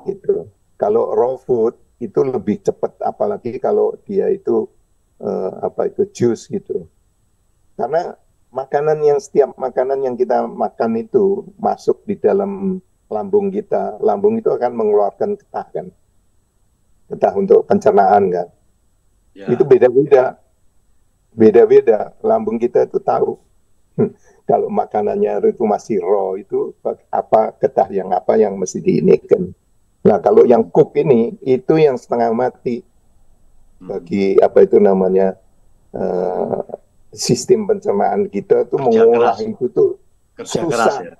Gitu. Kalau raw food itu lebih cepat, apalagi kalau dia itu juice gitu. Karena setiap makanan yang kita makan itu masuk di dalam lambung kita. Lambung itu akan mengeluarkan getah kan. Getah untuk pencernaan kan.
Ya.
Itu beda-beda. Beda-beda. Lambung kita itu tahu. Kalau makanannya itu masih raw, itu apa getah yang apa yang mesti diinikan. Nah, kalau yang cook ini, itu yang setengah mati. Bagi apa itu namanya, sistem pencernaan kita tuh
Kerja
mengolah
keras.
itu tuh
Kerja keras
susah.
ya.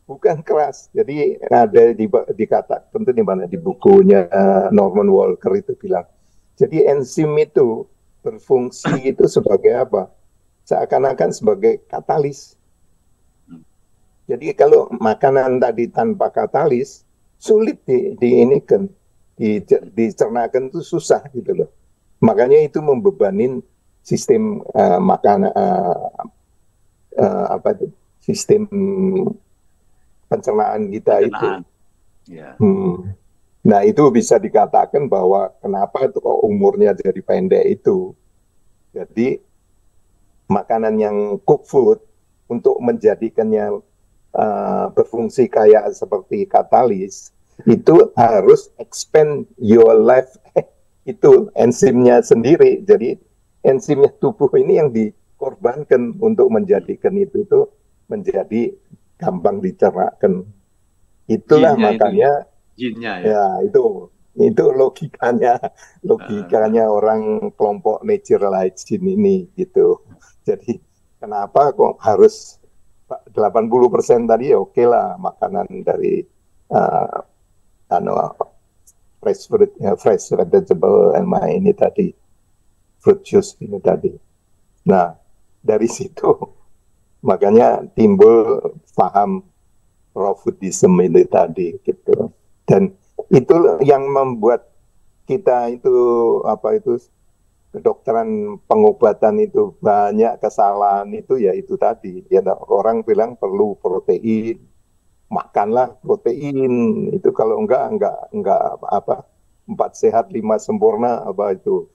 Bukan keras. Jadi ada dikata tentu di mana di bukunya Norman Walker itu bilang. Jadi enzim itu berfungsi itu sebagai apa? Seakan-akan sebagai katalis. Jadi kalau makanan tadi tanpa katalis sulit diinikan, dicernakan itu susah gitu loh. Makanya itu membebanin sistem makanan apa itu? Sistem pencernaan kita itu.
Ya.
Nah, itu bisa dikatakan bahwa kenapa itu kok umurnya jadi pendek itu. Jadi makanan yang cook food untuk menjadikannya berfungsi kayak seperti katalis itu harus expand your life itu enzimnya sendiri. Jadi enzimnya tubuh ini yang dikorbankan untuk menjadikan itu menjadi gampang dicernakan. Itulah
Jinnya
makanya
jinnya
ya itu logikanya orang kelompok naturalized ini gitu. Jadi kenapa kok harus 80% tadi ya oke lah makanan dari fresh fruit, fresh vegetable ini tadi fruit juice ini tadi. Nah, dari situ makanya timbul paham raw foodism ini tadi gitu. Dan itu yang membuat kita itu apa itu kedokteran pengobatan itu banyak kesalahan itu ya itu tadi. Ya orang bilang perlu protein, makanlah protein. Itu kalau enggak apa 4 sehat 5 sempurna apa itu.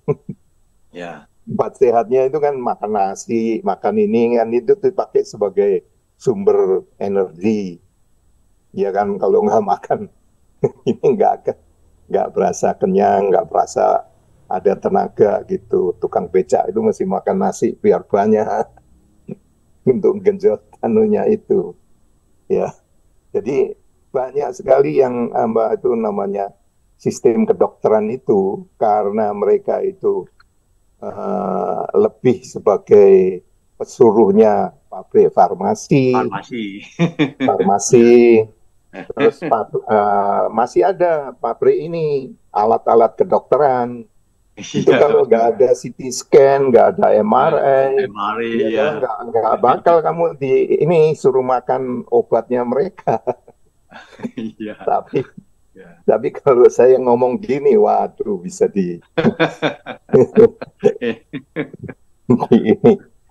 Ya.
4 sehatnya itu kan makan nasi, makan ini kan itu dipakai sebagai sumber energi. Ya kan kalau nggak makan ini nggak berasa kenyang, nggak berasa ada tenaga gitu. Tukang becak itu mesti makan nasi biar banyak untuk genjot anunya itu. Ya, jadi banyak sekali yang itu namanya sistem kedokteran itu karena mereka itu lebih sebagai pesuruhnya pabrik farmasi. Terus masih ada pabrik ini alat-alat kedokteran. Itu kalau nggak ada CT scan, nggak ada MRI, ya. Nggak bakal kamu ini suruh makan obatnya mereka. Tapi kalau saya ngomong gini, waduh bisa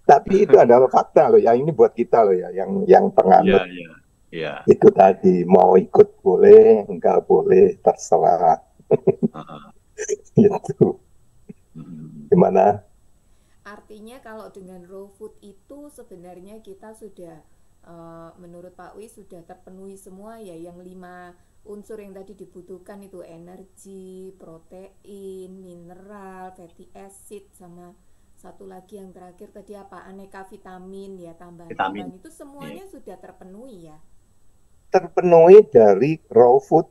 Tapi itu adalah fakta loh ya. Ini buat kita loh ya, yang penganut. Itu tadi mau ikut boleh, nggak boleh terserah. Gitu. Gimana?
Artinya kalau dengan raw food itu sebenarnya kita sudah menurut Pak Wi sudah terpenuhi semua ya, yang 5 unsur yang tadi dibutuhkan itu energi, protein, mineral, fatty acid, sama satu lagi yang terakhir tadi apa, aneka vitamin ya, tambahan itu semuanya sudah terpenuhi ya.
Terpenuhi dari raw food.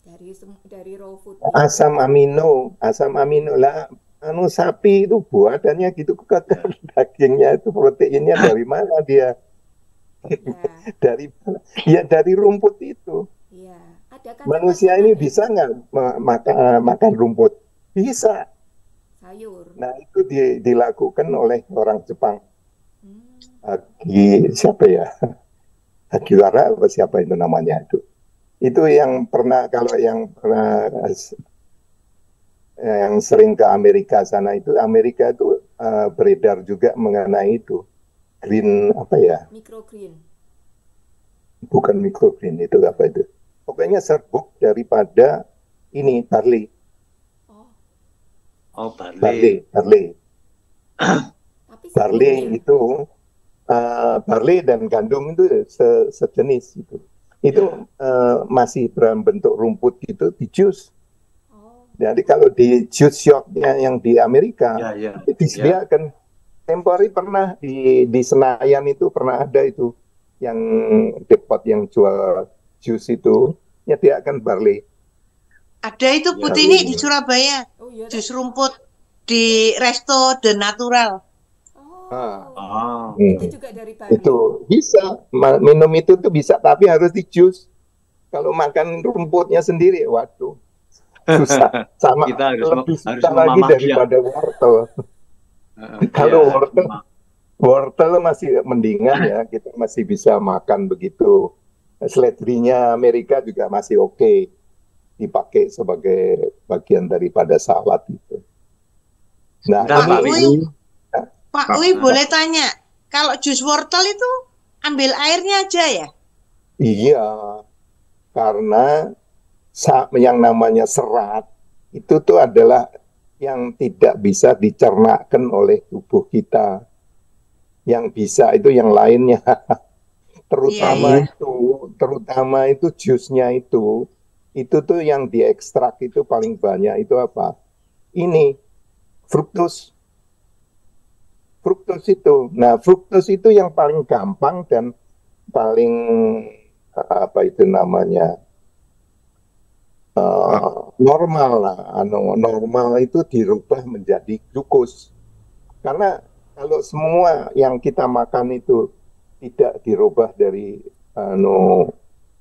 Dari raw food.
Asam amino lah. Sapi itu buatannya gitu, dagingnya itu proteinnya dari mana dia? Dari mana? Ya dari rumput itu.
Iya.
Manusia ini bisa nggak makan rumput? Bisa.
Sayur.
Nah itu dilakukan oleh orang Jepang. Siapa ya? Hagiwara apa siapa itu namanya itu? Itu yang pernah yang sering ke Amerika sana itu, Amerika itu beredar juga mengenai itu green apa ya?
Microgreen.
Bukan microgreen, itu apa itu? Pokoknya serbuk daripada ini barley. Barley. Barley itu barley dan gandum itu sejenis itu. Itu masih dalam bentuk rumput gitu, di jus. Jadi kalau di juice shop-nya yang di Amerika, disediakan temporary pernah di Senayan itu pernah ada itu yang depot yang jual jus itu nyediakan barley.
Ada itu putih ini di Surabaya, jus rumput di Resto The Natural.
Itu juga dari barley.
Itu bisa minum itu tuh bisa, tapi harus di jus. Kalau makan rumputnya sendiri, waduh, susah. Sama
kita
lebih susah lagi daripada wortel. Kalau wortel masih mendingan ya, kita masih bisa makan begitu. Seledrinya Amerika juga masih oke, dipakai sebagai bagian daripada salad itu. Nah,
Pak Uy boleh tanya, kalau jus wortel itu ambil airnya aja ya?
Iya, karena yang namanya serat itu tuh adalah yang tidak bisa dicernakkan oleh tubuh kita. Yang bisa itu yang lainnya. Terutama itu jusnya itu tuh yang diekstrak itu paling banyak itu apa? Ini fruktos. Fruktos itu. Nah, fruktos itu yang paling gampang dan paling apa itu namanya? Normal lah. Normal itu dirubah menjadi glukos. Karena kalau semua yang kita makan itu tidak dirubah dari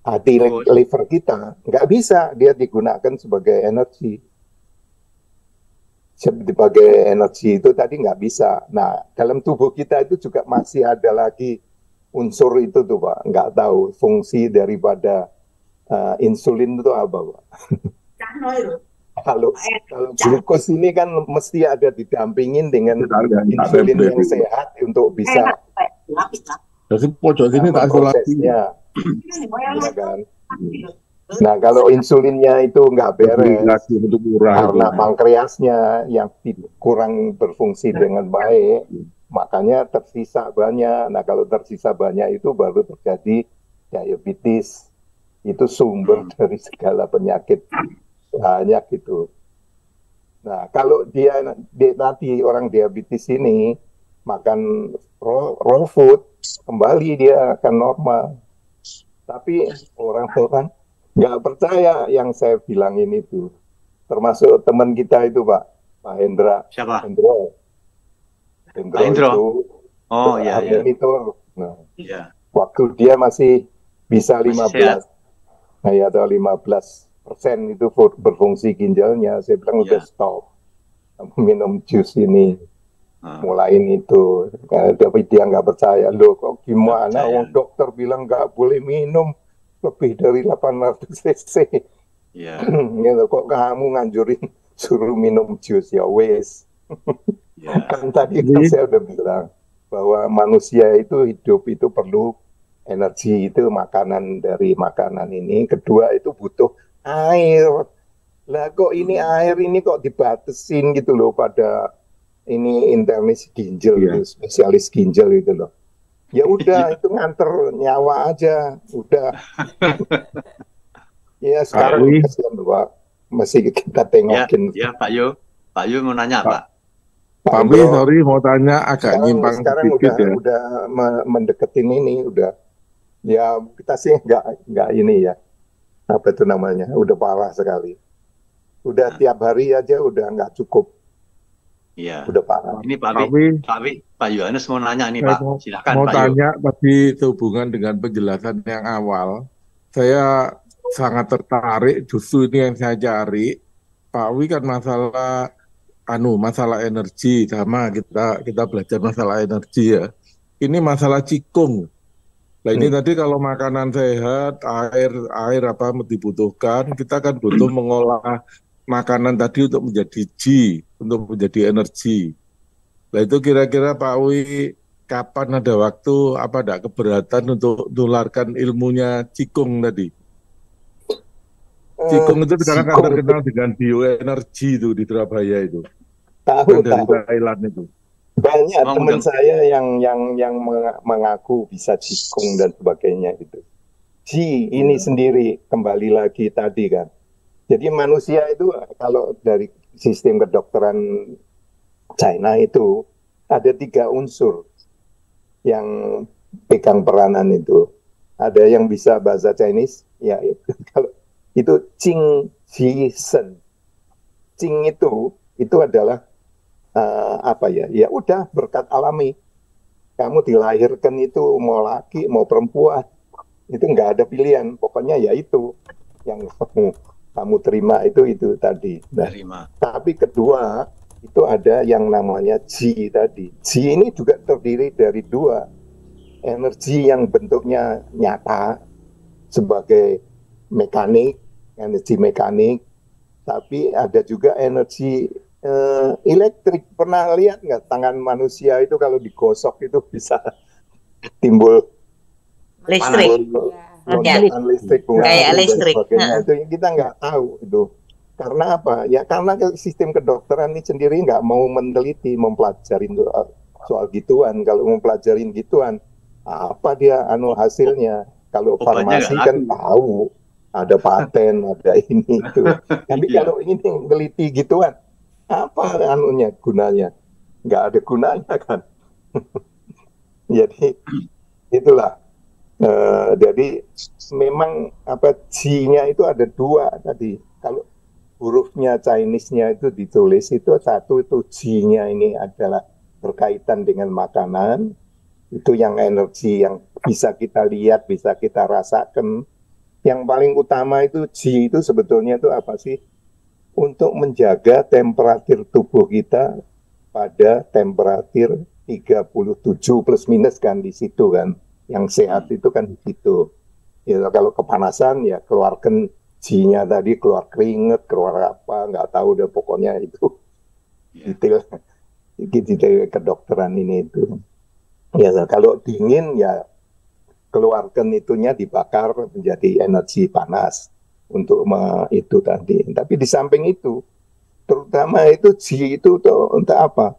hati liver kita, nggak bisa dia digunakan sebagai energi. Sebagai energi itu tadi nggak bisa. Nah, dalam tubuh kita itu juga masih ada lagi unsur itu tuh Pak. Nggak tahu fungsi daripada insulin itu apa Pak. Kalau glukos ini kan mesti ada didampingin dengan insulin yang sehat untuk bisa prosesnya. Ya kan? Nah, kalau insulinnya itu nggak beres karena pankreasnya yang kurang berfungsi dengan baik, makanya tersisa banyak. Nah, kalau tersisa banyak itu baru terjadi diabetes. Itu sumber dari segala penyakit banyak itu. Nah, kalau dia nanti orang diabetes ini makan raw food, kembali dia akan normal. Tapi orang-orang nggak percaya yang saya bilang ini tuh. Termasuk teman kita itu Pak Hendra.
Siapa?
Hendro itu monitor. Nah, waktu dia masih bisa 15, atau 15% itu berfungsi ginjalnya, saya bilang udah stop minum jus ini. Mulain itu, tapi dia nggak percaya. Loh kok gimana? Dokter bilang nggak boleh minum lebih dari 800 cc. Gitu, kok kamu nganjurin suruh minum jus? Ya wes. Kan tadi kan saya udah bilang bahwa manusia itu hidup itu perlu energi, itu makanan dari makanan ini. Kedua itu butuh air. Lah kok ini air ini kok dibatasin gitu loh pada ini internis ginjal, spesialis ginjal itu loh. Ya udah itu nganter nyawa aja, udah. Ya sekarang kasihan Pak, masih kita tengokin.
Ya Pak Yu mau nanya Pak.
Tapi sorry mau tanya agak nyimpang
sekarang
sedikit ya.
Udah mendeketin ini udah. Ya kita sih nggak ini ya, apa itu namanya, udah parah sekali. Udah tiap hari aja udah nggak cukup.
Iya.
Udah parah.
Ini Pak Yohanes mau nanya nih Pak. Silakan
mau
Pak
tanya tadi sehubungan dengan penjelasan yang awal. Saya sangat tertarik, justru ini yang saya cari. Pak Wi kan masalah energi, sama kita belajar masalah energi ya. Ini masalah cikung. Nah ini tadi kalau makanan sehat, air apa dibutuhkan, kita kan butuh mengolah makanan tadi untuk menjadi untuk menjadi energi. Nah itu kira-kira Pak Wi kapan ada waktu, apa ada keberatan untuk nularkan ilmunya cikung tadi? Cikung itu sekarang kan terkenal dengan bioenergi itu di Surabaya itu.
Tahu.
Thailand itu.
Banyak teman saya yang mengaku bisa cikung dan sebagainya itu. Ini sendiri kembali lagi tadi kan. Jadi manusia itu kalau dari sistem kedokteran China itu ada 3 unsur yang pegang peranan itu. Ada yang bisa bahasa Chinese, ya itu, kalau itu Qing Ji Shen. Qing itu adalah apa ya? Ya udah berkat alami. Kamu dilahirkan itu mau laki mau perempuan itu nggak ada pilihan. Pokoknya ya itu yang kamu terima itu tadi. Nah, tapi kedua itu ada yang namanya Ji tadi. Ji ini juga terdiri dari 2 energi yang bentuknya nyata sebagai mekanik, energi mekanik, tapi ada juga energi elektrik. Pernah lihat nggak tangan manusia itu kalau digosok itu bisa timbul
listrik,
lonjakan listrik,
kayak listrik.
Itu yang kita nggak tahu itu. Karena apa? Ya karena sistem kedokteran ini sendiri nggak mau meneliti, mempelajari soal gituan. Kalau mempelajarin gituan, apa dia hasilnya? Kalau farmasi kan tahu ada paten, ada ini itu. Tapi kalau ini meneliti gituan, apa gunanya? Nggak ada gunanya kan. Jadi itulah. Jadi memang Ji-nya itu ada 2 tadi. Kalau hurufnya Chinese-nya itu ditulis itu 1 itu Ji-nya ini adalah berkaitan dengan makanan. Itu yang energi yang bisa kita lihat, bisa kita rasakan. Yang paling utama itu Ji itu sebetulnya itu apa sih? Untuk menjaga temperatur tubuh kita pada temperatur 37 plus minus kan di situ kan. Yang sehat itu kan di situ. Ya, kalau kepanasan ya keluarkan Ji-nya tadi, keluar keringet, keluar apa, nggak tahu deh pokoknya itu. Detail kedokteran ini itu. Ya kalau dingin ya keluarkan itunya dibakar menjadi energi panas. Untuk itu tadi. Tapi di samping itu, terutama itu Ji itu tuh untuk apa?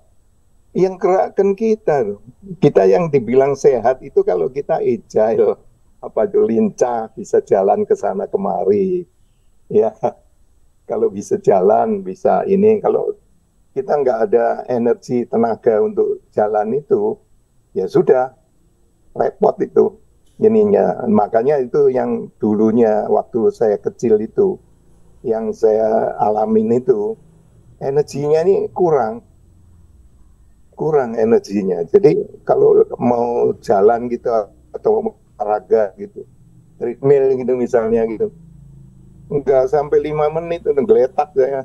Yang gerakkan kita. Kita yang dibilang sehat itu kalau kita agile, lincah, bisa jalan ke sana kemari. Ya, kalau bisa jalan, bisa ini. Kalau kita nggak ada energi, tenaga untuk jalan itu, ya sudah, repot itu. Ininya, makanya itu yang dulunya waktu saya kecil itu, yang saya alamin itu, energinya ini kurang energinya. Jadi kalau mau jalan gitu atau mau olahraga gitu, treadmill gitu misalnya gitu, nggak sampai 5 menit itu geletak saya,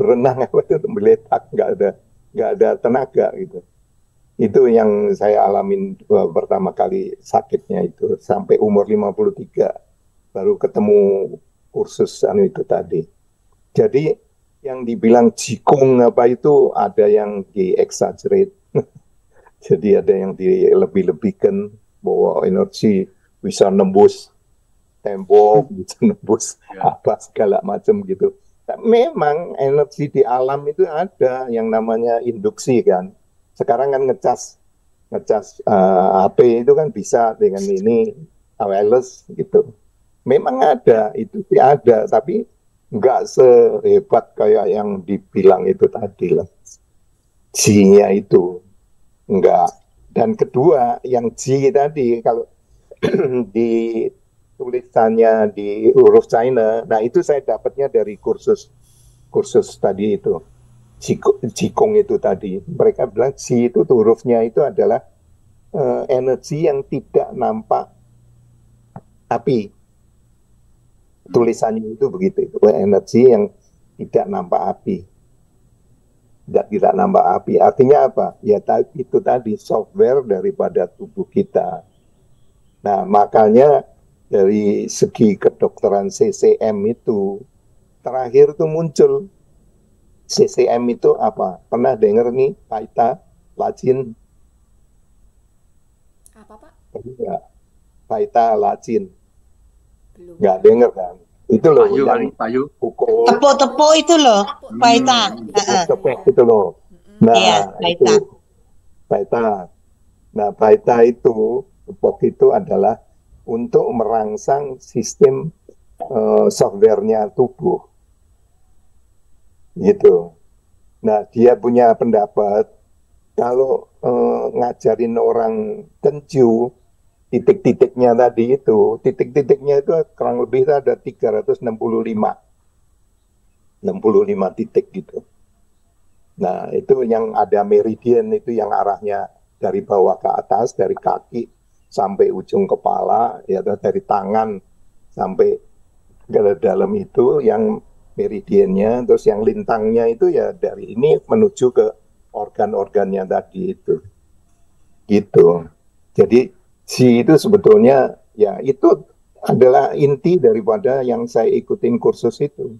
berenang apa itu geletak, nggak ada tenaga gitu. Itu yang saya alamin pertama kali sakitnya itu sampai umur 53 baru ketemu kursus itu tadi. Jadi yang dibilang jikung apa itu ada yang di exaggerate. Jadi ada yang dilebih-lebihkan bahwa energi bisa nembus tembok, bisa nembus apa segala macam gitu. Nah, memang energi di alam itu ada yang namanya induksi kan. Sekarang kan ngecas HP itu kan bisa dengan ini wireless gitu. Memang ada, itu sih ada, tapi nggak sehebat kayak yang dibilang itu tadi lah. Ji-nya itu enggak. Dan kedua, yang Ji tadi kalau di tulisannya di huruf China, nah itu saya dapatnya dari kursus tadi itu. Jikung itu tadi, mereka bilang Ji itu hurufnya itu adalah energi yang tidak nampak api. Tulisannya itu begitu, itu energi yang tidak nampak api. Tidak nampak api. Artinya apa? Ya itu tadi software daripada tubuh kita. Nah makanya dari segi kedokteran CCM itu terakhir itu muncul. CCM itu apa? Pernah dengar nih, Paita, Lacin?
Apa, Pak?
Enggak. Paita, Lacin.
Belum.
Nggak dengar kan? Itu loh
Payu,
yang
payu.
pukul.
Tepuk-tepuk itu loh, Paita.
Tepuk itu loh. Nah,
Iya, Paita.
itu Paita. Nah, Paita itu, tepuk itu adalah untuk merangsang sistem softwarenya tubuh, gitu. Nah, dia punya pendapat kalau ngajarin orang kencu, titik-titiknya tadi itu, titik-titiknya itu kurang lebih ada 365 titik gitu. Nah, itu yang ada meridian itu yang arahnya dari bawah ke atas, dari kaki sampai ujung kepala, ya dari tangan sampai ke dalam itu yang meridiannya, terus yang lintangnya itu ya dari ini menuju ke organ-organnya tadi itu. Gitu. Jadi si itu sebetulnya ya itu adalah inti daripada yang saya ikutin kursus itu.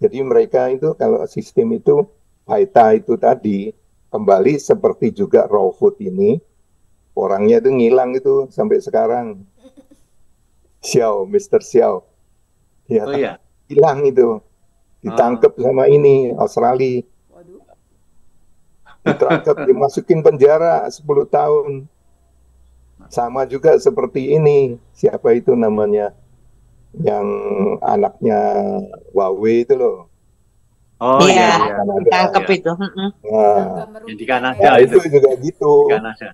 Jadi mereka itu kalau sistem itu Baita itu tadi kembali seperti juga raw food ini, orangnya itu ngilang itu sampai sekarang. Xiao, Mr. Xiao. Ya,
Oh iya.
hilang itu. Ditangkap sama ini Australia. Ditangkap, dimasukin penjara 10 tahun. Sama juga seperti ini, siapa itu namanya, yang anaknya Huawei itu loh.
Oh
iya, ditangkap itu.
Nah,
yang di Kanada
itu juga gitu.
Di Kanada.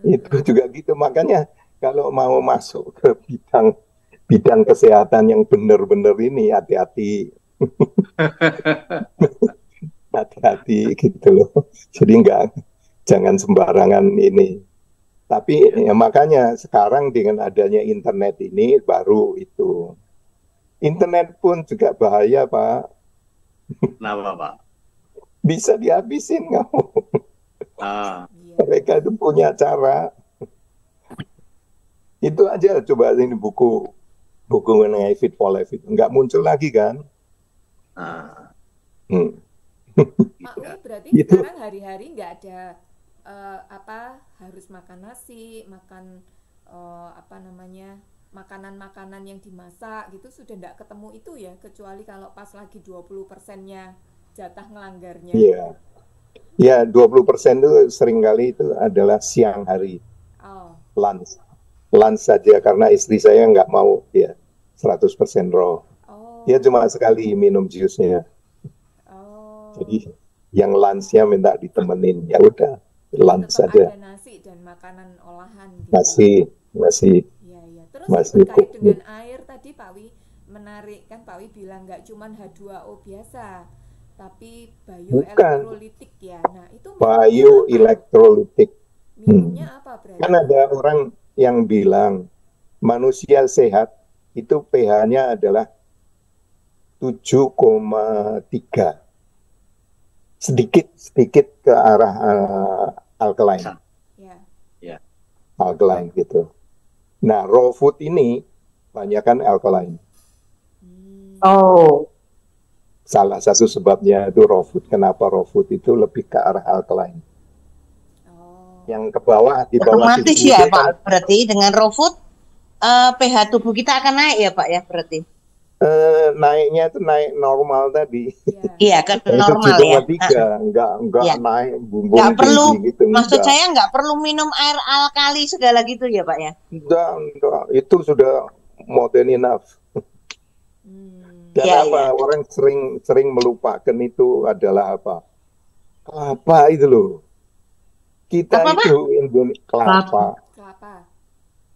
Itu juga gitu. Makanya kalau mau masuk ke bidang kesehatan yang benar-benar ini, hati-hati. Hati-hati gitu loh. Jadi jangan sembarangan ini. Tapi ya makanya sekarang dengan adanya internet ini baru itu. Internet pun juga bahaya, Pak.
Kenapa, Pak?
Bisa dihabisin kamu. Mereka itu punya cara. Itu aja coba ini buku mengenai Fit for Life itu nggak muncul lagi kan?
Pak Wi, berarti sekarang hari-hari nggak ada harus makan nasi, makan makanan-makanan yang dimasak gitu, sudah nggak ketemu itu ya, kecuali kalau pas lagi 20%-nya jatah ngelanggarnya.
Iya. Ya, 20% itu seringkali itu adalah siang hari. Lunch. Lunch saja karena istri saya nggak mau ya 100% raw. Dia cuma sekali minum jusnya. Jadi yang lunchnya minta ditemenin, ya udah lunch saja.
Ada nasi dan makanan olahan gitu.
Masih.
Iya. Terus
masih
terkait dengan air tadi Pak Wi menarik kan, Pak Wi bilang nggak cuma H2O biasa, tapi bioelektrolitik ya. Nah, itu
bioelektrolitik.
Minumnya apa berarti?
Kan ada orang yang bilang manusia sehat itu pH-nya adalah 7,3. Sedikit ke arah alkaline.
Ya.
Alkaline gitu. Nah, raw food ini banyakkan alkaline. Salah satu sebabnya itu raw food. Kenapa raw food itu lebih ke arah alkaline? Yang ke bawah, di bawah
otomatis ya Pak, berarti dengan raw food pH tubuh kita akan naik ya Pak ya berarti?
Naiknya itu naik normal tadi.
Iya kan normal ya.
Enggak naik bumbung
nggak perlu
gitu.
Maksud saya nggak perlu minum air alkali segala gitu ya Pak ya?
Enggak. Itu sudah more than enough. Dan orang sering melupakan itu adalah apa? Kelapa itu loh. Kita itu Indonesia kelapa.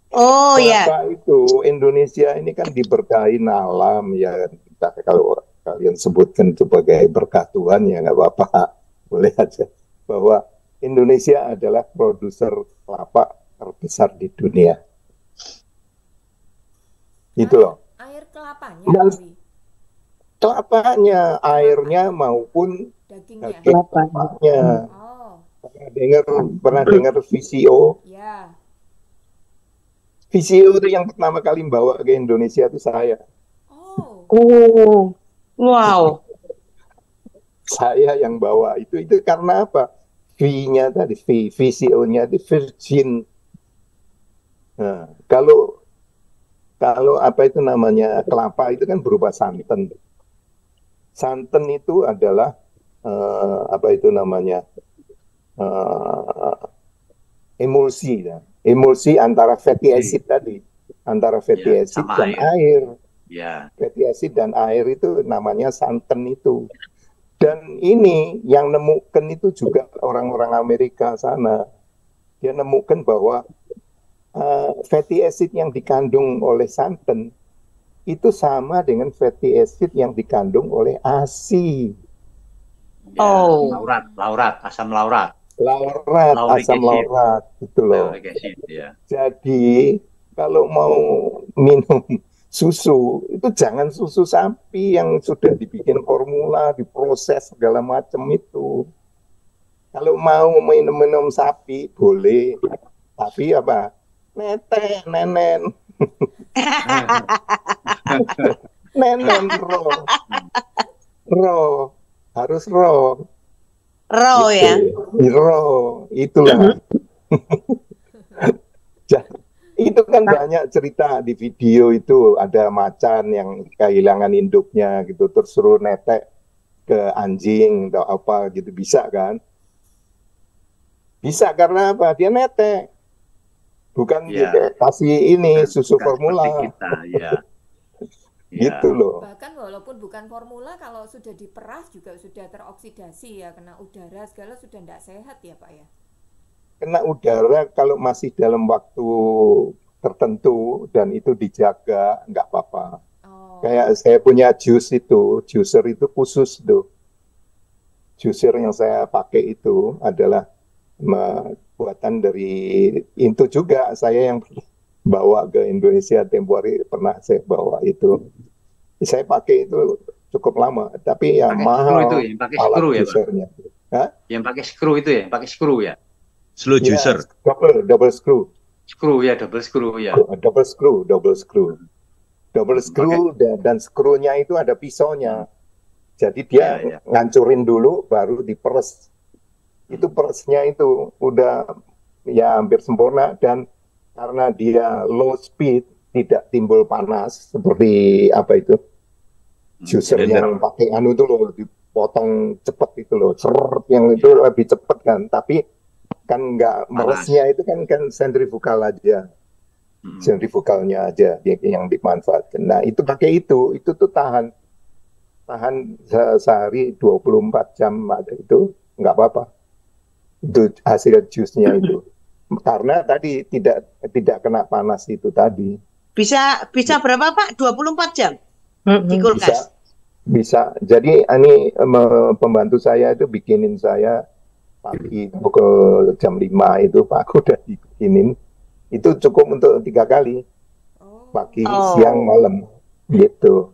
Oh ya.
Itu Indonesia ini kan diberkahi alam ya. Kalau kalian sebutkan sebagai berkah Tuhan ya nggak apa-apa, boleh aja. Bahwa Indonesia adalah produser kelapa terbesar di dunia. Itu loh.
Air kelapanya.
Kelapanya, airnya maupun
daging
kelapanya. Pernah dengar VCO?
Ya.
VCO itu yang pertama kali bawa ke Indonesia itu saya.
Wow.
Saya yang bawa itu karena apa? V-nya tadi, VCO-nya itu virgin. Nah, kalau apa itu namanya kelapa itu kan berupa santan. Santan itu adalah apa itu namanya emulsi ya. Emulsi antara fatty acid tadi. antara fatty
Ya,
acid
sama
dan
air.
air.
Ya,
Fatty acid dan air itu namanya santan itu. Dan ini yang nemukan itu juga orang-orang Amerika sana. Dia nemukan bahwa fatty acid yang dikandung oleh santan itu sama dengan fatty acid yang dikandung oleh ASI.
ya,
Oh.
asam laurat.
Laurat, asam laurat, gitu loh.
Lauric acid, ya.
Jadi kalau mau minum susu itu jangan susu sapi yang sudah dibikin formula, diproses segala macam itu. Kalau mau minum sapi boleh, tapi apa? Nenen. Nenen raw. Harus raw.
Raw ya.
Raw, itulah. Itu kan banyak cerita di video itu, ada macan yang kehilangan induknya gitu, terus suruh netek ke anjing atau apa gitu, bisa kan? Bisa karena apa? Dia netek. Bukan
Ya.
gitu, kasih ini susu formula.
Kita, ya.
Gitu loh.
Bahkan walaupun bukan formula, kalau sudah diperas juga sudah teroksidasi ya, kena udara segala sudah tidak sehat ya Pak ya?
Kena udara kalau masih dalam waktu tertentu dan itu dijaga, nggak apa-apa.
Oh.
Kayak saya punya juicer itu khusus tuh. Juicer yang saya pakai itu adalah buatan dari itu juga. Saya yang bawa ke Indonesia tempo hari pernah saya bawa itu. Saya pakai itu cukup lama, tapi ya
pakai
mahal
itu, yang pakai
alat
screw ya,
juicernya. Hah?
Yang pakai screw itu ya, pakai screw ya.
Slow juicer.
Ya, double screw.
Screw ya, double screw ya.
Double screw dan skrunya itu ada pisaunya. Jadi dia ngancurin dulu baru diperes. Itu peresnya itu udah ya hampir sempurna, dan karena dia low speed tidak timbul panas seperti apa itu juicer yang pakai anu itu loh, dipotong cepet itu loh, seret yang itu lebih cepet kan, tapi kan nggak meresnya itu kan sentrifugal aja, sentrifugalnya aja yang dimanfaatkan. Nah itu pakai itu tuh tahan sehari 24 jam ada itu nggak apa-apa, itu hasil jusnya itu karena tadi tidak kena panas itu tadi.
Bisa berapa Pak? 24 jam di kulkas?
Bisa. Jadi ini pembantu saya itu bikinin saya pagi pukul jam 5 itu Pak, aku udah dibikinin. Itu cukup untuk 3 kali. Pagi, siang, malam. Gitu.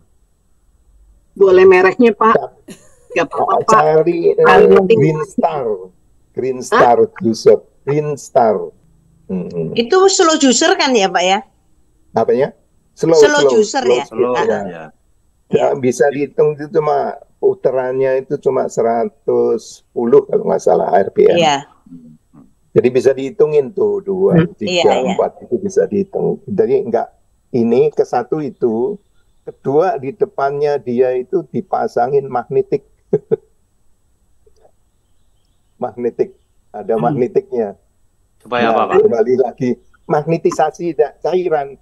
Boleh mereknya Pak? Gak apa-apa Pak.
Cari Green Star Juicer. Green Star.
Itu slow juicer kan ya Pak ya?
Apanya?
Slow juicer ya?
Ya, bisa dihitung itu cuma putarannya itu cuma 110 kalau nggak salah RPM.
Iya.
Jadi bisa dihitungin tuh 2, 3, 4 itu bisa dihitung. Jadi enggak, ini ke satu itu, kedua di depannya dia itu dipasangin magnetik. Magnetik, ada magnetiknya.
Supaya apa Pak?
Kembali lagi magnetisasi cairan.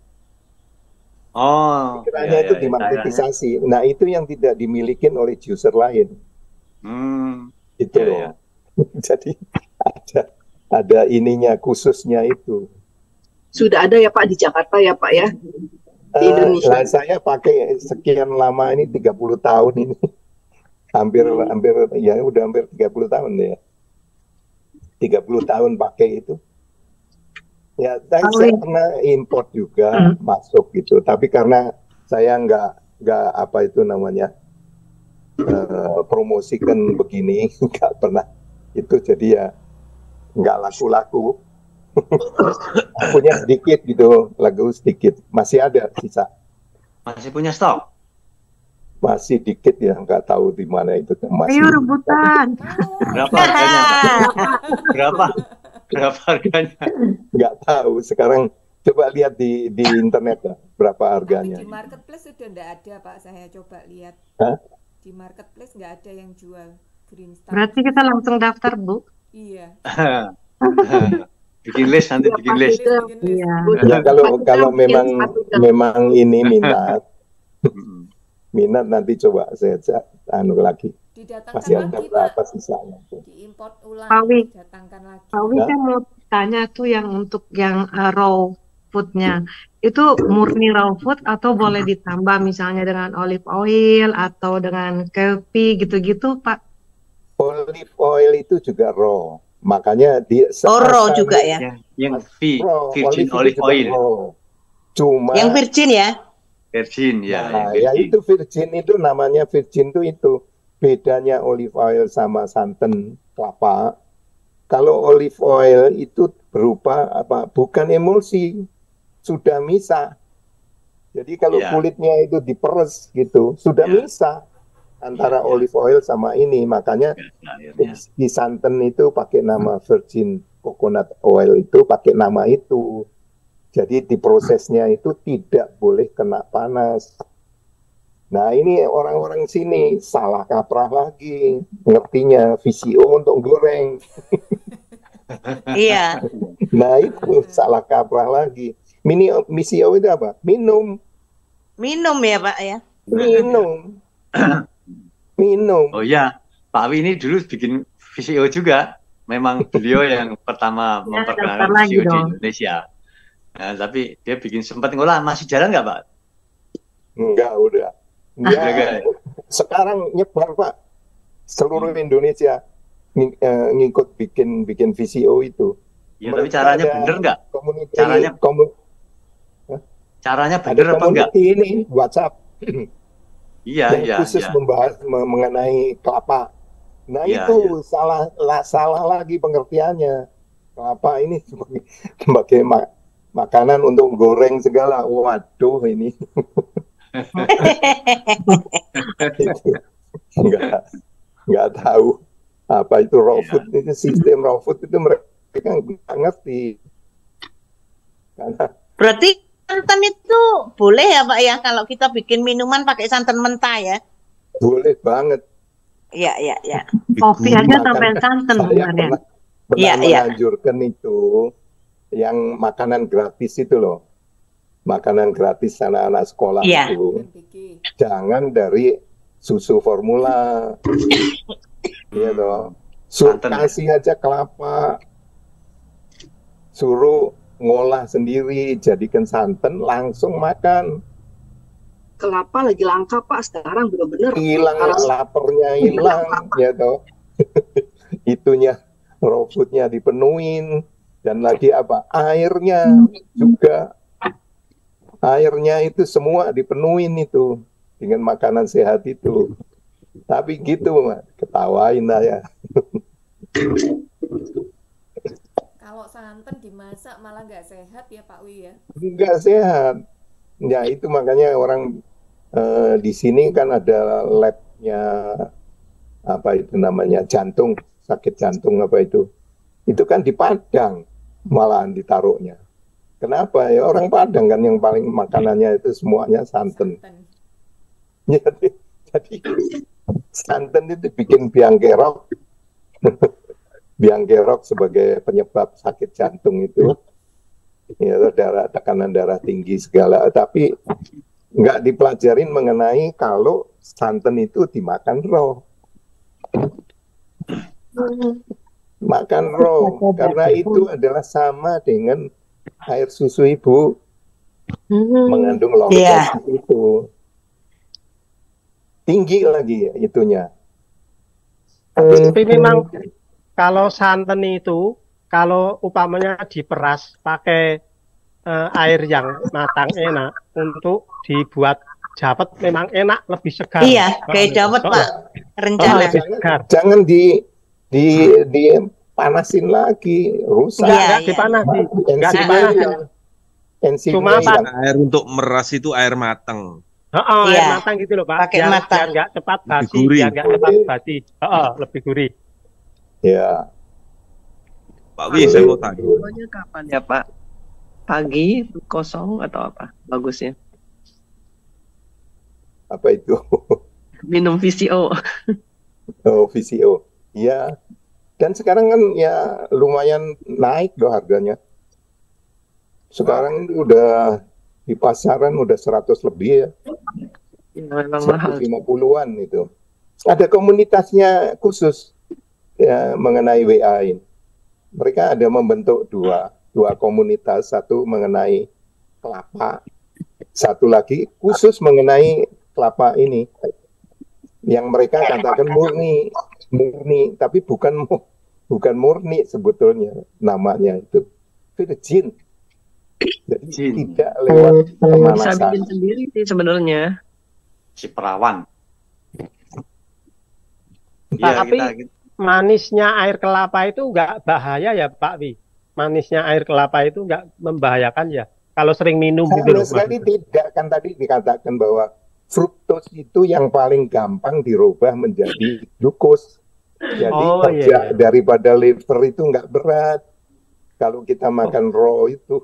Oh,
Pikirannya itu dimagnetisasi. Nah itu yang tidak dimiliki oleh juicer lain. Itu loh. Jadi ada ininya khususnya itu.
Sudah ada ya Pak di Jakarta ya Pak ya? Di Indonesia.
Saya pakai sekian lama ini 30 tahun ini. hampir ya udah hampir 30 tahun ya. 30 tahun pakai itu. Ya, saya pernah import juga masuk gitu, tapi karena saya nggak apa itu namanya promosikan begini, nggak pernah itu, jadi ya nggak laku-laku. Punya sedikit gitu, lagu sedikit, masih ada sisa.
Masih punya stok?
Masih dikit ya, nggak tahu di mana itu. Masih.
Ayo rebutan.
Berapa harganya? Berapa harganya?
Nggak tahu. Sekarang coba lihat di internet ya, berapa harganya.
Di marketplace sudah nggak ada Pak, saya coba lihat.
Hah?
Di marketplace nggak ada yang jual Green Star.
Berarti kita langsung daftar Bu.
Iya.
bikin list nanti bikin list.
Iya.
Ya kalau memang ini minat nanti coba saya anu lagi. Masih ada berapa sisanya?
Diimport ulang,
Pak Wi,
datangkan lagi.
Pak Wi, saya mau tanya tuh yang untuk yang raw foodnya itu murni raw food atau boleh ditambah misalnya dengan olive oil atau dengan kepi gitu-gitu, Pak?
Olive oil itu juga raw, makanya dia
raw juga ya.
Yang virgin olive oil.
Cuma
yang virgin ya.
Virgin ya.
Nah, ya itu virgin itu namanya virgin itu bedanya olive oil sama santan kelapa. Kalau olive oil itu berupa apa? Bukan emulsi, sudah misah. Jadi kalau kulitnya itu diperes gitu, sudah misah antara olive oil sama ini. Makanya di santan itu pakai nama virgin coconut oil itu pakai nama itu. Jadi di prosesnya itu tidak boleh kena panas. Nah ini orang-orang sini salah kaprah lagi, ngertinya VCO untuk goreng.
Iya.
Nah itu salah kaprah lagi. VCO itu apa? Minum.
Minum ya Pak ya?
Minum. Minum.
Oh ya, Pak Wi ini dulu bikin VCO juga. Memang beliau yang pertama memperkenalkan VCO di Indonesia. Nah, tapi dia bikin sempat ngolah, masih jalan nggak Pak?
Enggak, udah. Ya, sekarang nyebar Pak, seluruh Indonesia ngikut bikin VCO itu.
Ya, tapi caranya bener nggak? Caranya bener apa enggak?
Ini WhatsApp.
Iya,
khusus membahas mengenai kelapa. Nah itu salah lagi pengertiannya. Kelapa ini sebagai makanan untuk goreng segala. Waduh ini. nggak tahu apa itu raw food. Itu sistem raw food itu mereka nggak ngerti.
Berarti santan itu boleh ya Pak ya kalau kita bikin minuman pakai santan mentah ya?
Boleh banget.
Iya.
Kopi aja sampai santan sebenarnya.
Pernah menganjurkan itu yang makanan gratis itu loh. Makanan gratis anak-anak sekolah itu jangan dari susu formula, ya toh. Kasih aja kelapa, suruh ngolah sendiri, jadikan santan, langsung makan.
Kelapa lagi langka Pak sekarang, benar-benar
hilang, laparnya hilang, ya toh. Itunya raw foodnya dipenuhin, dan lagi apa? Airnya juga. Airnya itu semua dipenuhin itu dengan makanan sehat itu. Tapi gitu, ketawain aja.
Kalau santan dimasak malah nggak sehat ya Pak Wi ya?
Nggak sehat. Ya itu makanya orang di sini kan ada labnya apa itu namanya jantung, sakit jantung apa itu. Itu kan di Padang malahan ditaruhnya. Kenapa ya orang Padang kan yang paling makanannya itu semuanya santan. Jadi santan itu bikin biang kerok, biang kerok sebagai penyebab sakit jantung itu, ya tekanan darah tinggi segala. Tapi nggak dipelajarin mengenai kalau santan itu dimakan raw. Makan raw karena itu adalah sama dengan air susu ibu mengandung laktosa itu tinggi lagi ya, itunya.
Tapi memang kalau santan itu kalau upamanya diperas pakai air yang matang enak untuk dibuat dapet memang enak, lebih segar.
Iya, kayak dapet Pak rencana.
Jangan dipanasin lagi, rusak.
Enggak dipanasin.
Cuma
air untuk meras itu air matang.
Air matang gitu loh Pak.
Pakai matang.
Biar nggak cepat basi, biar nggak cepat basi. Lebih gurih.
Ya.
Pak Wi, saya mau tanya.
Pokoknya kapan ya Pak? Pagi, kosong atau apa? Bagusnya.
Apa itu?
Minum VCO.
Oh, VCO. Ya, Dan sekarang kan ya lumayan naik loh harganya. Sekarang udah di pasaran udah 100 lebih ya.
Memang mahal.
150-an itu. Ada komunitasnya khusus ya mengenai WA ini. Mereka ada membentuk dua komunitas, satu mengenai kelapa, satu lagi khusus mengenai kelapa ini. Yang mereka katakan murni, tapi bukan murni sebetulnya namanya itu virgin. Jadi tidak lewat pemanasan.
Bisa bikin sendiri sih sebenarnya.
Si perawan.
Tapi manisnya air kelapa itu nggak bahaya ya Pak Wi? Manisnya air kelapa itu nggak membahayakan ya? Kalau sering minum gitu loh.
Sekali tidak, kan tadi dikatakan bahwa fruktos itu yang paling gampang dirubah menjadi glukos. Jadi kerja daripada liver itu nggak berat. Kalau kita makan raw itu.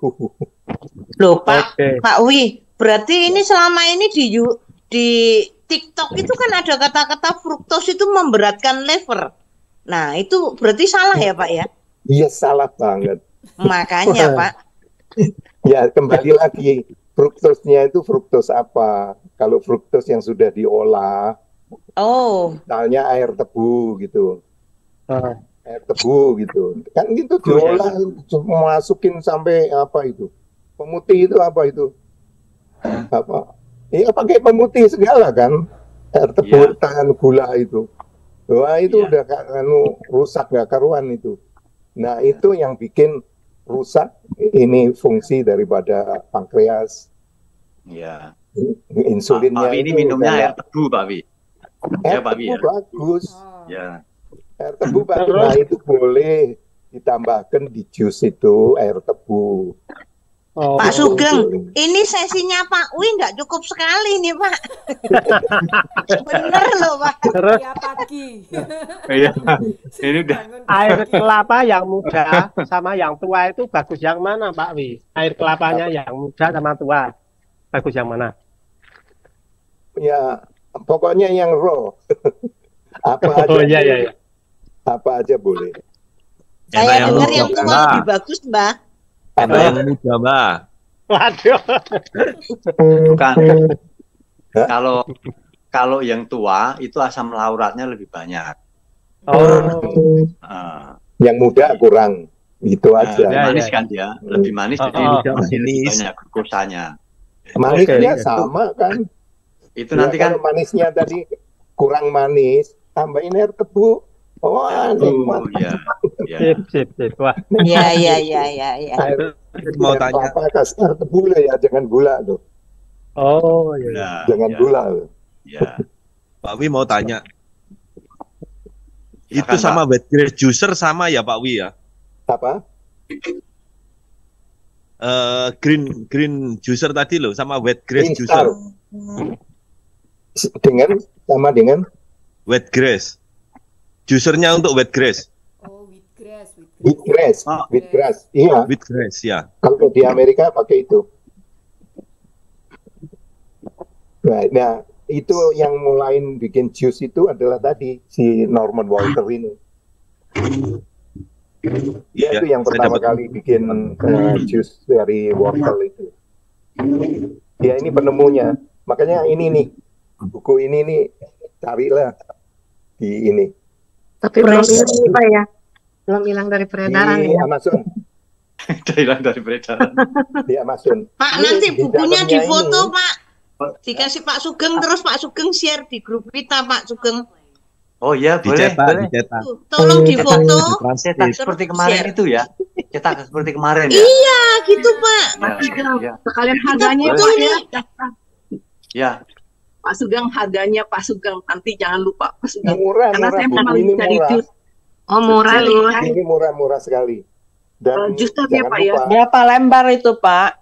Loh Pak Wi, berarti ini selama ini di TikTok itu kan ada kata-kata fruktos itu memberatkan liver. Nah itu berarti salah ya Pak ya?
Iya salah banget.
Makanya Pak.
Ya kembali lagi, fruktosnya itu fruktos apa? Kalau fruktos yang sudah diolah, misalnya air tebu gitu. Air tebu gitu, kan gitu diolah, masukin sampai apa itu, pemutih itu apa itu, apa? Ya pakai pemutih segala kan, air tebu, tangan gula itu, wah itu udah rusak gak karuan itu. Nah itu yang bikin rusak ini fungsi daripada pankreas.
Iya.
Insulinnya.
Pak Wi ini minumnya air tebu Pak Wi.
Air tebu bagus.
Ya.
Air tebu bagus, nah itu boleh ditambahkan di jus itu air tebu.
Pak Sugeng, ini sesinya Pak Wi nggak cukup sekali nih Pak. Bener loh Pak.
Ya pagi.
Iya. Ini udah.
Air kelapa yang muda sama yang tua itu bagus yang mana Pak Wi? Air kelapanya yang muda sama tua bagus yang mana?
Ya pokoknya yang raw. Apa aja.
Iya.
Apa aja boleh.
Saya dengar yang tua lebih bagus, Mbak.
Ada yang muda, Mbak.
Waduh.
Bukan. Kalau yang tua itu asam lauratnya lebih banyak.
Yang muda kurang. Itu aja.
Manis kan dia, lebih manis jadi lebih banyak glukosanya.
Manisnya sama kan.
Itu nanti kan
manisnya tadi kurang manis, tambahin air tebu. Wah, nikmat.
Sip. Wah.
Iya.
Mau tanya.
Apa kasih air tebu ya, jangan gula tuh.
Oh iya.
Jangan gula.
Ya.
Pak Wi mau tanya. Itu sama wet grass juicer sama ya Pak Wi ya?
Apa?
Green juicer tadi loh sama wet grass juicer.
Sama dengan
wet grass. Juicernya untuk wet grass.
Wheat grass. Iya.
Wheat grass ya.
Kalau di Amerika pakai itu. Nah, itu yang mulai bikin jus itu adalah tadi si Norman Walker ini. Dia itu yang pertama kali bikin jus dari wortel itu. Dia ini penemunya. Makanya ini nih, buku ini nih carilah di ini.
Tapi belum hilang Pak ya? Belum hilang dari peredaran
di Amazon.
Hilang dari peredaran.
Di Amazon.
Pak, nanti bukunya difoto Pak. Dikasih Pak Sugeng, terus Pak Sugeng share di grup kita Pak Sugeng.
Oh iya, boleh.
Dicetak.
Tolong difoto.
Cetak seperti kemarin itu ya. Cetak seperti kemarin ya.
Iya, gitu Pak.
Sekalian harganya Pak ya.
Ya.
Pak Sugeng, harganya Pak Sugeng, nanti jangan lupa Pak Sugeng.
Murah,
karena saya memang cari jus.
Oh murah.
Ini murah sekali. Dan
jus ya Pak ya.
Berapa lembar itu Pak?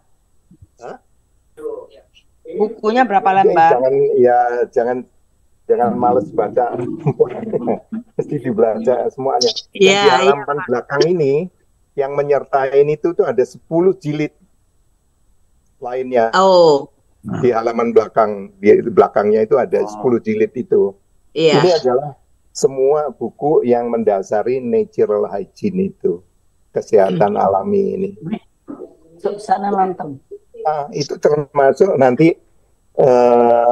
Bukunya berapa lembar?
Jangan males baca. Mesti dibaca semuanya. Di halaman belakang ini yang menyertai itu tuh ada 10 jilid lainnya. Di halaman belakang, di belakangnya itu ada 10 jilid itu. Ini adalah semua buku yang mendasari natural hygiene itu, kesehatan alami ini.
Sana nonton.
Itu termasuk nanti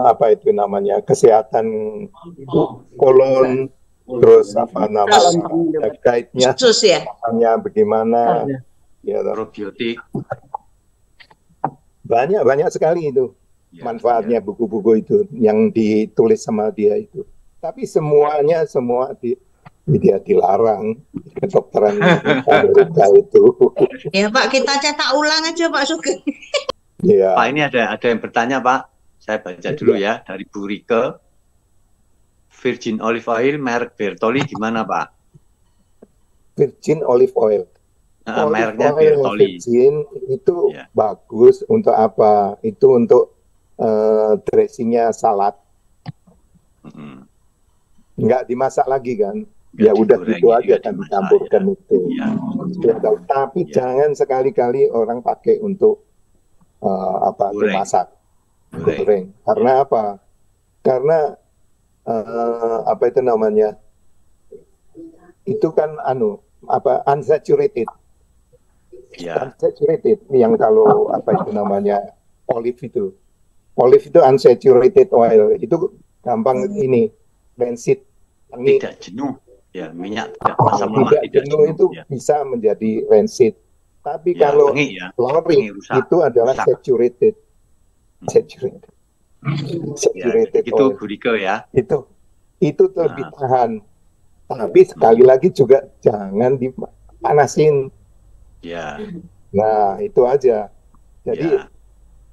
apa itu namanya, kesehatan kolon, terus apa namanya, guide-nya,
ya?
Bagaimana, ya,
probiotik.
Banyak sekali itu manfaatnya buku-buku itu yang ditulis sama dia itu. Tapi semua dia dilarang kedokteran Amerika itu.
Ya Pak, kita cetak ulang aja Pak Sugeng.
Ya.
Pak, ini ada yang bertanya Pak. Saya baca dulu ya dari Bu Rike. Virgin olive oil merek Bertolli gimana Pak?
Virgin olive oil.
Mereknya Bertolli.
Virgin itu bagus untuk apa? Itu untuk dressingnya salad. Nggak dimasak lagi kan? Ya udah gitu aja kan, dicampurkan itu. Ya, tapi jangan sekali-kali orang pakai untuk masak, goreng. Karena apa? Karena apa itu namanya? Itu kan unsaturated. Unsaturated yang kalau apa itu namanya olive itu unsaturated oil itu gampang ini rancid,
tidak jenuh ya, minyak asam lemak tidak
jenuh itu bisa menjadi rancid. Tapi kalau laurik itu adalah saturated
itu
oil.
Burike ya,
itu lebih tahan. Tapi sekali lagi juga jangan dipanasin.
Ya.
Nah, itu aja. Jadi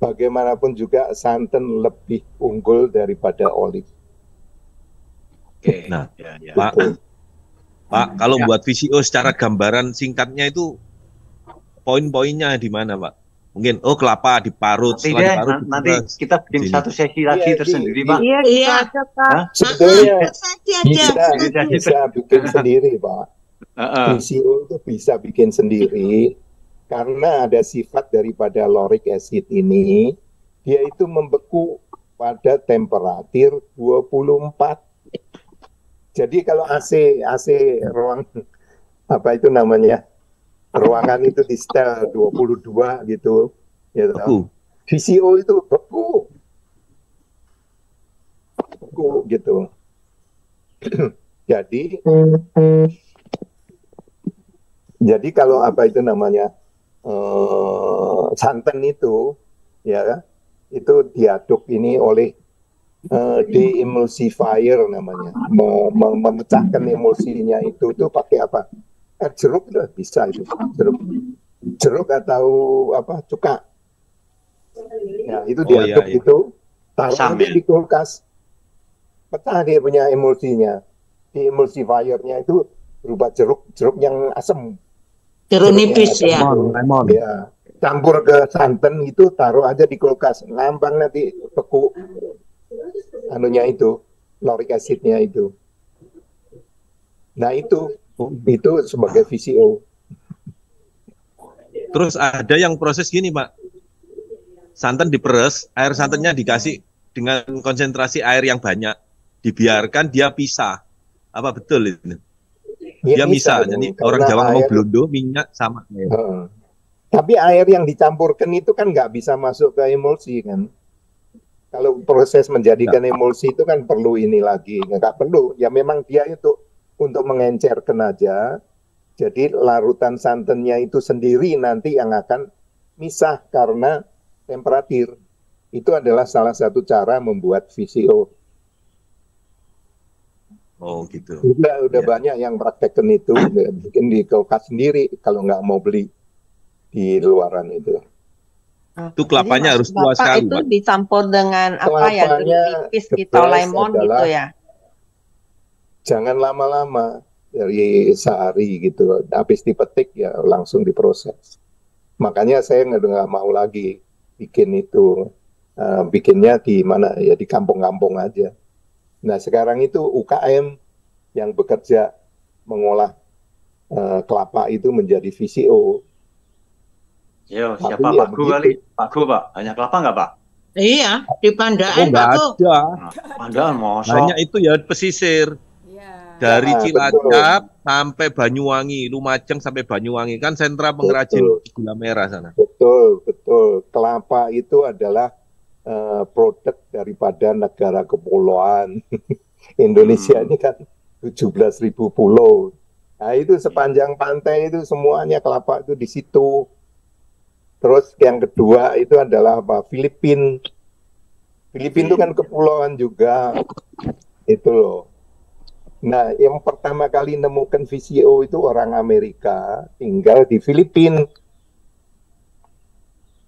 bagaimanapun juga santan lebih unggul daripada olive.
Nah, Pak, kalau buat VCO secara gambaran singkatnya itu poin-poinnya di mana, Pak? Mungkin kelapa diparut, setelah diparut
nanti kita bikin satu sesi lagi tersendiri, Pak.
Iya, Pak.
Sebetulnya bisa bikin sendiri, Pak. VCO itu bisa bikin sendiri karena ada sifat daripada lauric acid ini, dia itu membeku pada temperatur 24. Jadi kalau AC ruang apa itu namanya, ruangan itu di setel 22 gitu, ya tahu. VCO itu beku gitu. Jadi kalau apa itu namanya santan itu ya itu diaduk ini oleh deemulsifier namanya, memecahkan emulsinya itu pakai apa? Jeruk itu bisa itu, jeruk atau apa cuka. Ya itu diaduk itu, taruh aja di kulkas, pecah dia punya emulsinya. Deemulsifiernya itu berupa jeruk yang asam.
Jeruk nipis ya.
Lemon. Ya, campur ke santan itu, taruh aja di kulkas, ngambang nanti beku. Anunya itu, lauric acidnya itu. Nah itu sebagai VCO.
Terus ada yang proses gini, Pak. Santan diperes, air santannya dikasih dengan konsentrasi air yang banyak, dibiarkan dia pisah. Apa betul itu? Dia bisa, jadi orang Jawa ngomong blondo, minyak sama.
Tapi air yang dicampurkan itu kan nggak bisa masuk ke emulsi kan. Kalau proses menjadikan emulsi itu kan perlu ini lagi, nggak perlu. Ya memang dia itu untuk mengencerkan aja. Jadi larutan santannya itu sendiri nanti yang akan misah karena temperatur. Itu adalah salah satu cara membuat VCO.
Oh gitu.
Udah banyak yang praktekkan itu, bikin di kulkas sendiri kalau nggak mau beli di luaran itu.
Itu kelapanya harus tua sekali,
Pak. Itu dicampur dengan apa ya? Nipis atau lemon gitu ya?
Jangan lama-lama, dari sehari gitu. Habis dipetik ya langsung diproses. Makanya saya nggak mau lagi bikin itu. Bikinnya di mana ya, di kampung-kampung aja. Nah sekarang itu UKM yang bekerja mengolah kelapa itu menjadi VCO.
Yo, siapa Pak Gu kali? Pak Gu, Pak. Banyak kelapa nggak, Pak?
Iya, di Pandaan,
Pak Gu.
Pandaan, masa?
Banyak itu ya pesisir. dari
Nah,
Cilacap sampai Banyuwangi, Lumajang sampai Banyuwangi kan sentra pengrajin gula merah sana.
Betul, betul. Kelapa itu adalah produk daripada negara kepulauan. Indonesia ini kan 17.000 pulau. Nah, itu sepanjang pantai itu semuanya kelapa itu di situ. Terus yang kedua itu adalah apa? Filipina. Filipina itu kan kepulauan juga. Itu loh. Nah, yang pertama kali nemukan VCO itu orang Amerika, tinggal di Filipina.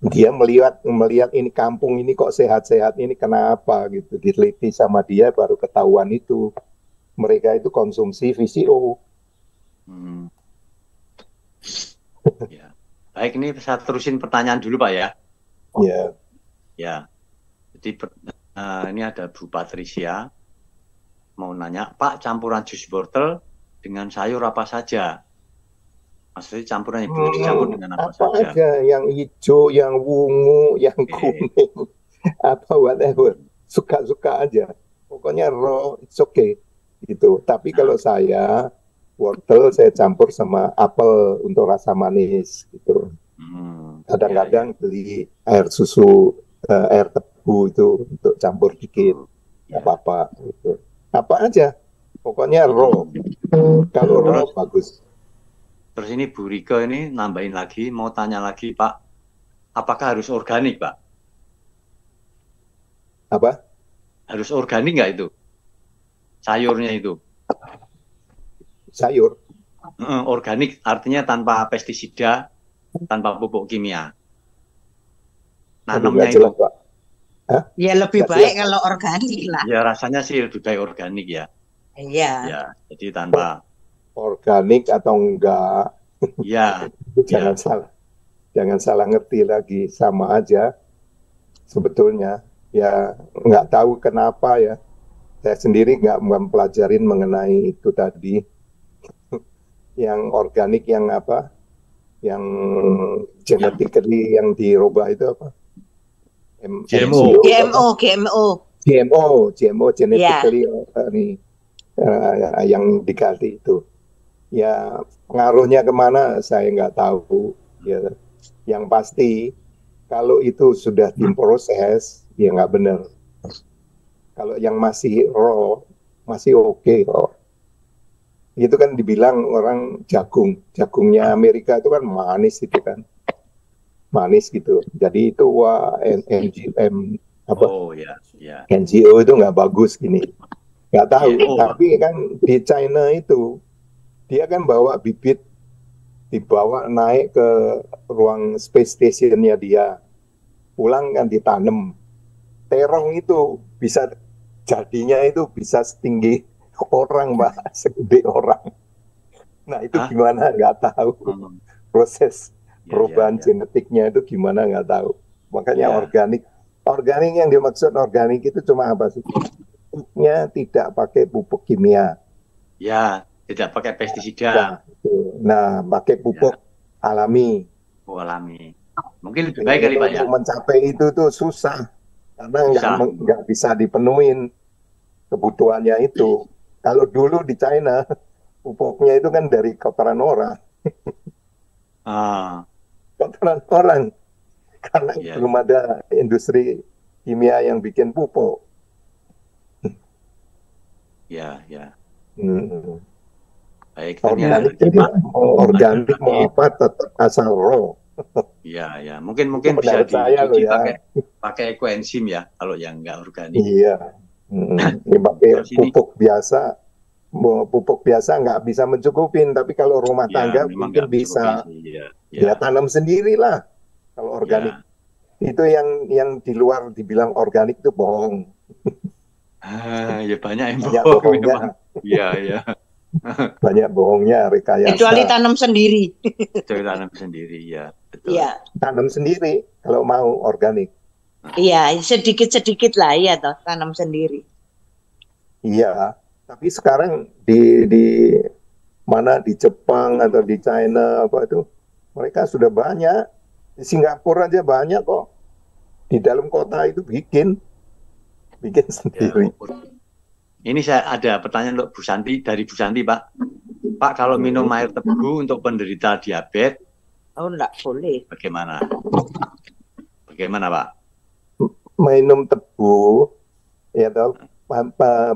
Dia melihat ini kampung ini kok sehat-sehat, ini kenapa gitu. Diteliti sama dia baru ketahuan itu. Mereka itu konsumsi VCO.
Ya. Baik, ini saya terusin pertanyaan dulu Pak ya.
Iya.
Ya. Jadi ini ada Bu Patricia mau nanya, Pak, campuran jus wortel dengan sayur apa saja? Maksudnya campuran yang boleh dicampur dengan apa saja?
Aja, yang hijau, yang wungu, yang kuning, apa whatever, suka-suka aja. Pokoknya raw, it's okay. Gitu. Tapi kalau saya wortel saya campur sama apel untuk rasa manis gitu. Kadang-kadang beli air susu, air tebu itu untuk campur dikit, nggak apa-apa. Gitu. Apa aja, pokoknya raw. Kalau raw bagus.
Terus ini Bu Rika ini nambahin lagi, mau tanya lagi Pak, apakah harus organik Pak?
Apa?
Harus organik nggak itu? Sayurnya itu?
Sayur?
Organik artinya tanpa pestisida, tanpa pupuk kimia. Nanamnya itu.
Jelas, Pak. Hah?
Ya lebih baik kalau organik lah.
Ya rasanya sih lebih baik organik ya.
Iya.
Ya, jadi tanpa
organik atau enggak.
Ya.
Jangan salah. Jangan salah ngerti lagi, sama aja sebetulnya. Ya nggak tahu kenapa ya. Saya sendiri nggak mempelajarin mengenai itu tadi. Yang organik yang apa? Yang genetically yang dirubah itu apa?
GMO.
GMO genetically yang diganti itu. Ya pengaruhnya kemana saya nggak tahu. Ya, yang pasti kalau itu sudah diproses ya nggak benar. Kalau yang masih raw masih oke kok. Itu kan dibilang orang jagungnya Amerika itu kan manis itu kan, manis gitu. Jadi itu wah NGM apa? NGO itu nggak bagus gini. Nggak tahu. Tapi kan di China itu dia kan bawa bibit, dibawa naik ke ruang space stationnya dia, pulang kan ditanam. Terong itu bisa jadinya itu bisa setinggi orang, Mbak, segede orang. Nah itu gimana nggak tahu. Proses perubahan genetiknya itu gimana nggak tahu. Makanya organik yang dimaksud organik itu cuma apa sih? Pupuknya tidak pakai pupuk kimia.
Ya, tidak pakai pestisida.
Nah, pakai pupuk alami.
Pupuk alami. Mungkin lebih baik kali Pak ya.
Untuk mencapai itu tuh susah karena nggak bisa dipenuhin kebutuhannya itu. Kalau dulu di China pupuknya itu kan dari kotoran orang. Kotoran orang. Karena belum ada industri kimia yang bikin pupuk.
Ya. Baik,
organik mau apa tetap asal raw.
Ya. Mungkin bisa dicuci pakai koenzim ya kalau yang nggak organik.
Iya. Pakai pupuk biasa nggak bisa mencukupin, tapi kalau rumah tangga mungkin bisa tanam sendirilah kalau organik. Itu yang di luar dibilang organik itu bohong.
Ya banyak yang bohong. Iya.
Banyak bohongnya, rekayasa.
Kecuali tanam sendiri.
Ya. Betul.
Iya.
Tanam sendiri kalau mau organik.
Iya, sedikit-sedikit lah ya toh, tanam sendiri.
Iya, tapi sekarang di mana di Jepang atau di China apa itu mereka sudah banyak. Di Singapura aja banyak kok. Di dalam kota itu bikin sendiri.
Ini saya ada pertanyaan untuk Bu Santi, dari Bu Santi, Pak. Pak, kalau minum air tebu untuk penderita diabetes,
oh enggak boleh.
Bagaimana? Bagaimana, Pak?
Minum tebu, ya toh,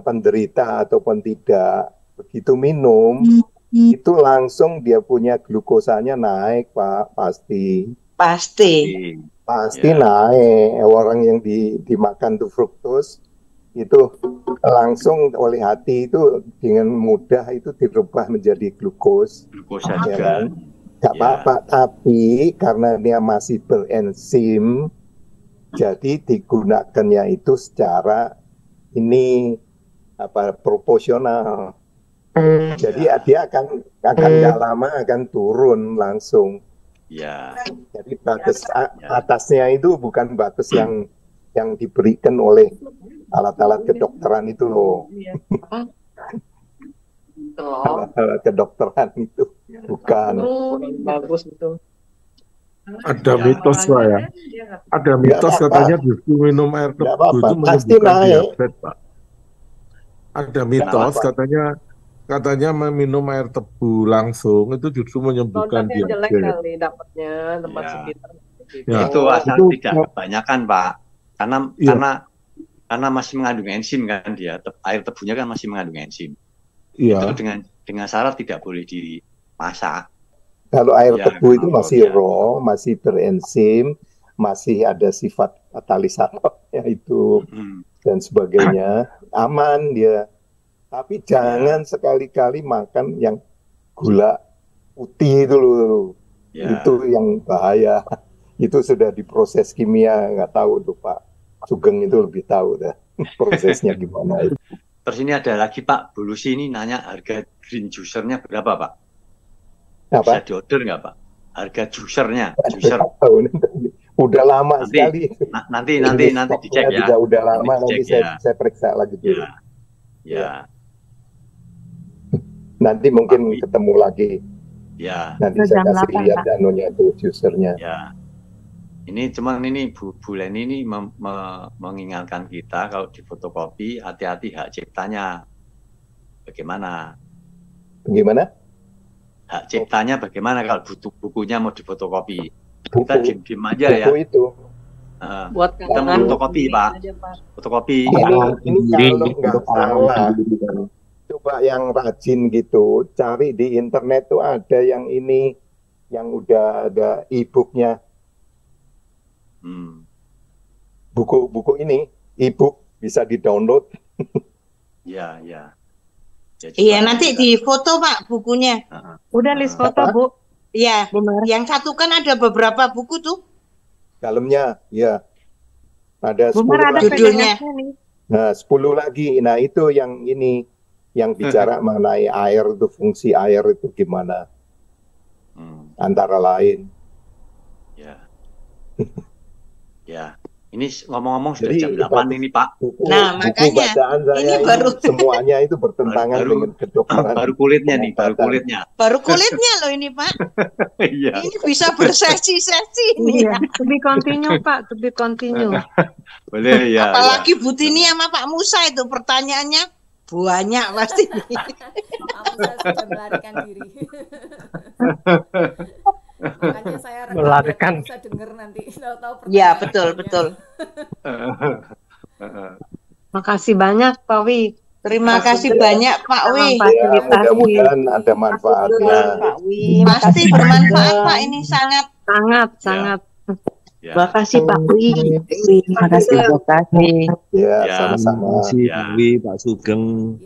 penderita ataupun tidak, begitu minum, itu langsung dia punya glukosanya naik, Pak, pasti. Pasti naik. Orang yang dimakan tuh fruktos, itu langsung oleh hati itu dengan mudah itu dirubah menjadi glukos.
Glukosa
ya
juga.
kan? Gak apa-apa, tapi karena dia masih berenzim, jadi digunakannya itu secara ini proporsional. Jadi dia akan nggak lama akan turun langsung.
Ya.
Jadi batas atasnya itu bukan batas yang diberikan oleh alat-alat kedokteran itu loh. Alat-alat kedokteran itu bukan.
Bagus itu.
Ada mitos Pak ya. Ada mitos katanya justru minum air tebu itu menyembuhkan diabetes, Pak. Ada mitos katanya minum air tebu langsung itu justru menyembuhkan diabetes.
Jelek kali dapatnya tempat sekitar.
Ya. Itu asal tidak kebanyakan, Pak. Karena masih mengandung enzim kan dia. Air tebunya kan masih mengandung enzim.
Iya.
Itu dengan syarat tidak boleh dimasak.
Kalau air tebu itu masih raw, masih berenzim, masih ada sifat katalisatornya itu dan sebagainya, aman dia. Tapi jangan sekali-kali makan yang gula putih itu loh. Itu yang bahaya. Itu sudah diproses kimia, nggak tahu tuh Pak Sugeng itu lebih tahu dah prosesnya gimana itu.
Terus ini ada lagi Pak Bulusi ini nanya harga green juicernya berapa Pak?
Apa?
Bisa diorder nggak Pak? Harga juicer.
Udah lama sekali.
Nanti dicek ya.
Udah lama, nanti saya periksa lagi dulu.
Ya.
Nanti mungkin ketemu lagi.
Ya.
Nanti saya kasih lihat anunya itu juicernya.
Ya. Ini cuman Bu Leni ini mengingatkan kita kalau di fotokopi hati-hati hak ciptanya. Bagaimana?
Gimana?
Hak ciptanya bagaimana kalau bukunya mau difotokopi? Kita diem aja ya.
Buku itu.
Buat
kita mau fotokopi Pak. Fotokopi.
Ini kalau nggak salah, coba yang rajin gitu, cari di internet tuh ada yang ini, yang udah ada e-booknya. Buku ini e-book bisa di-download.
Ya.
Iya, nanti di foto Pak bukunya.
Udah list foto Bu.
Iya, yang satu kan ada beberapa buku tuh.
Dalamnya, ya. Ada 10
judulnya.
Nah, 10 lagi. Nah, itu yang ini, yang bicara mengenai air itu, fungsi air itu gimana. Antara lain.
Ya. Ini ngomong-ngomong sudah jam 8 ini Pak.
Nah, makanya
ini baru semuanya itu bertentangan dengan kedokteran.
Baru kulitnya nih, baru kulitnya
loh ini Pak.
Iya.
Ini bisa bersesi-sesi ini.
To be continue Pak, to be continue.
Boleh ya.
Apalagi Bu Tini sama Pak Musa itu pertanyaannya banyak pasti.
Pak Musa sudah melarikan diri. Makanya saya
melarikan.
Bisa dengar nanti tahu-tahu.
Ya betul.
Makasih banyak Pak Wi.
Terima kasih banyak Pak Wi.
Mudah-mudahan ada manfaatnya.
Pak Wi. Pasti bermanfaat Pak, ini sangat.
Terima kasih Pak Wi.
Terima kasih.
Ya, sama-sama.
Terima kasih Pak Wi, Pak Sugeng.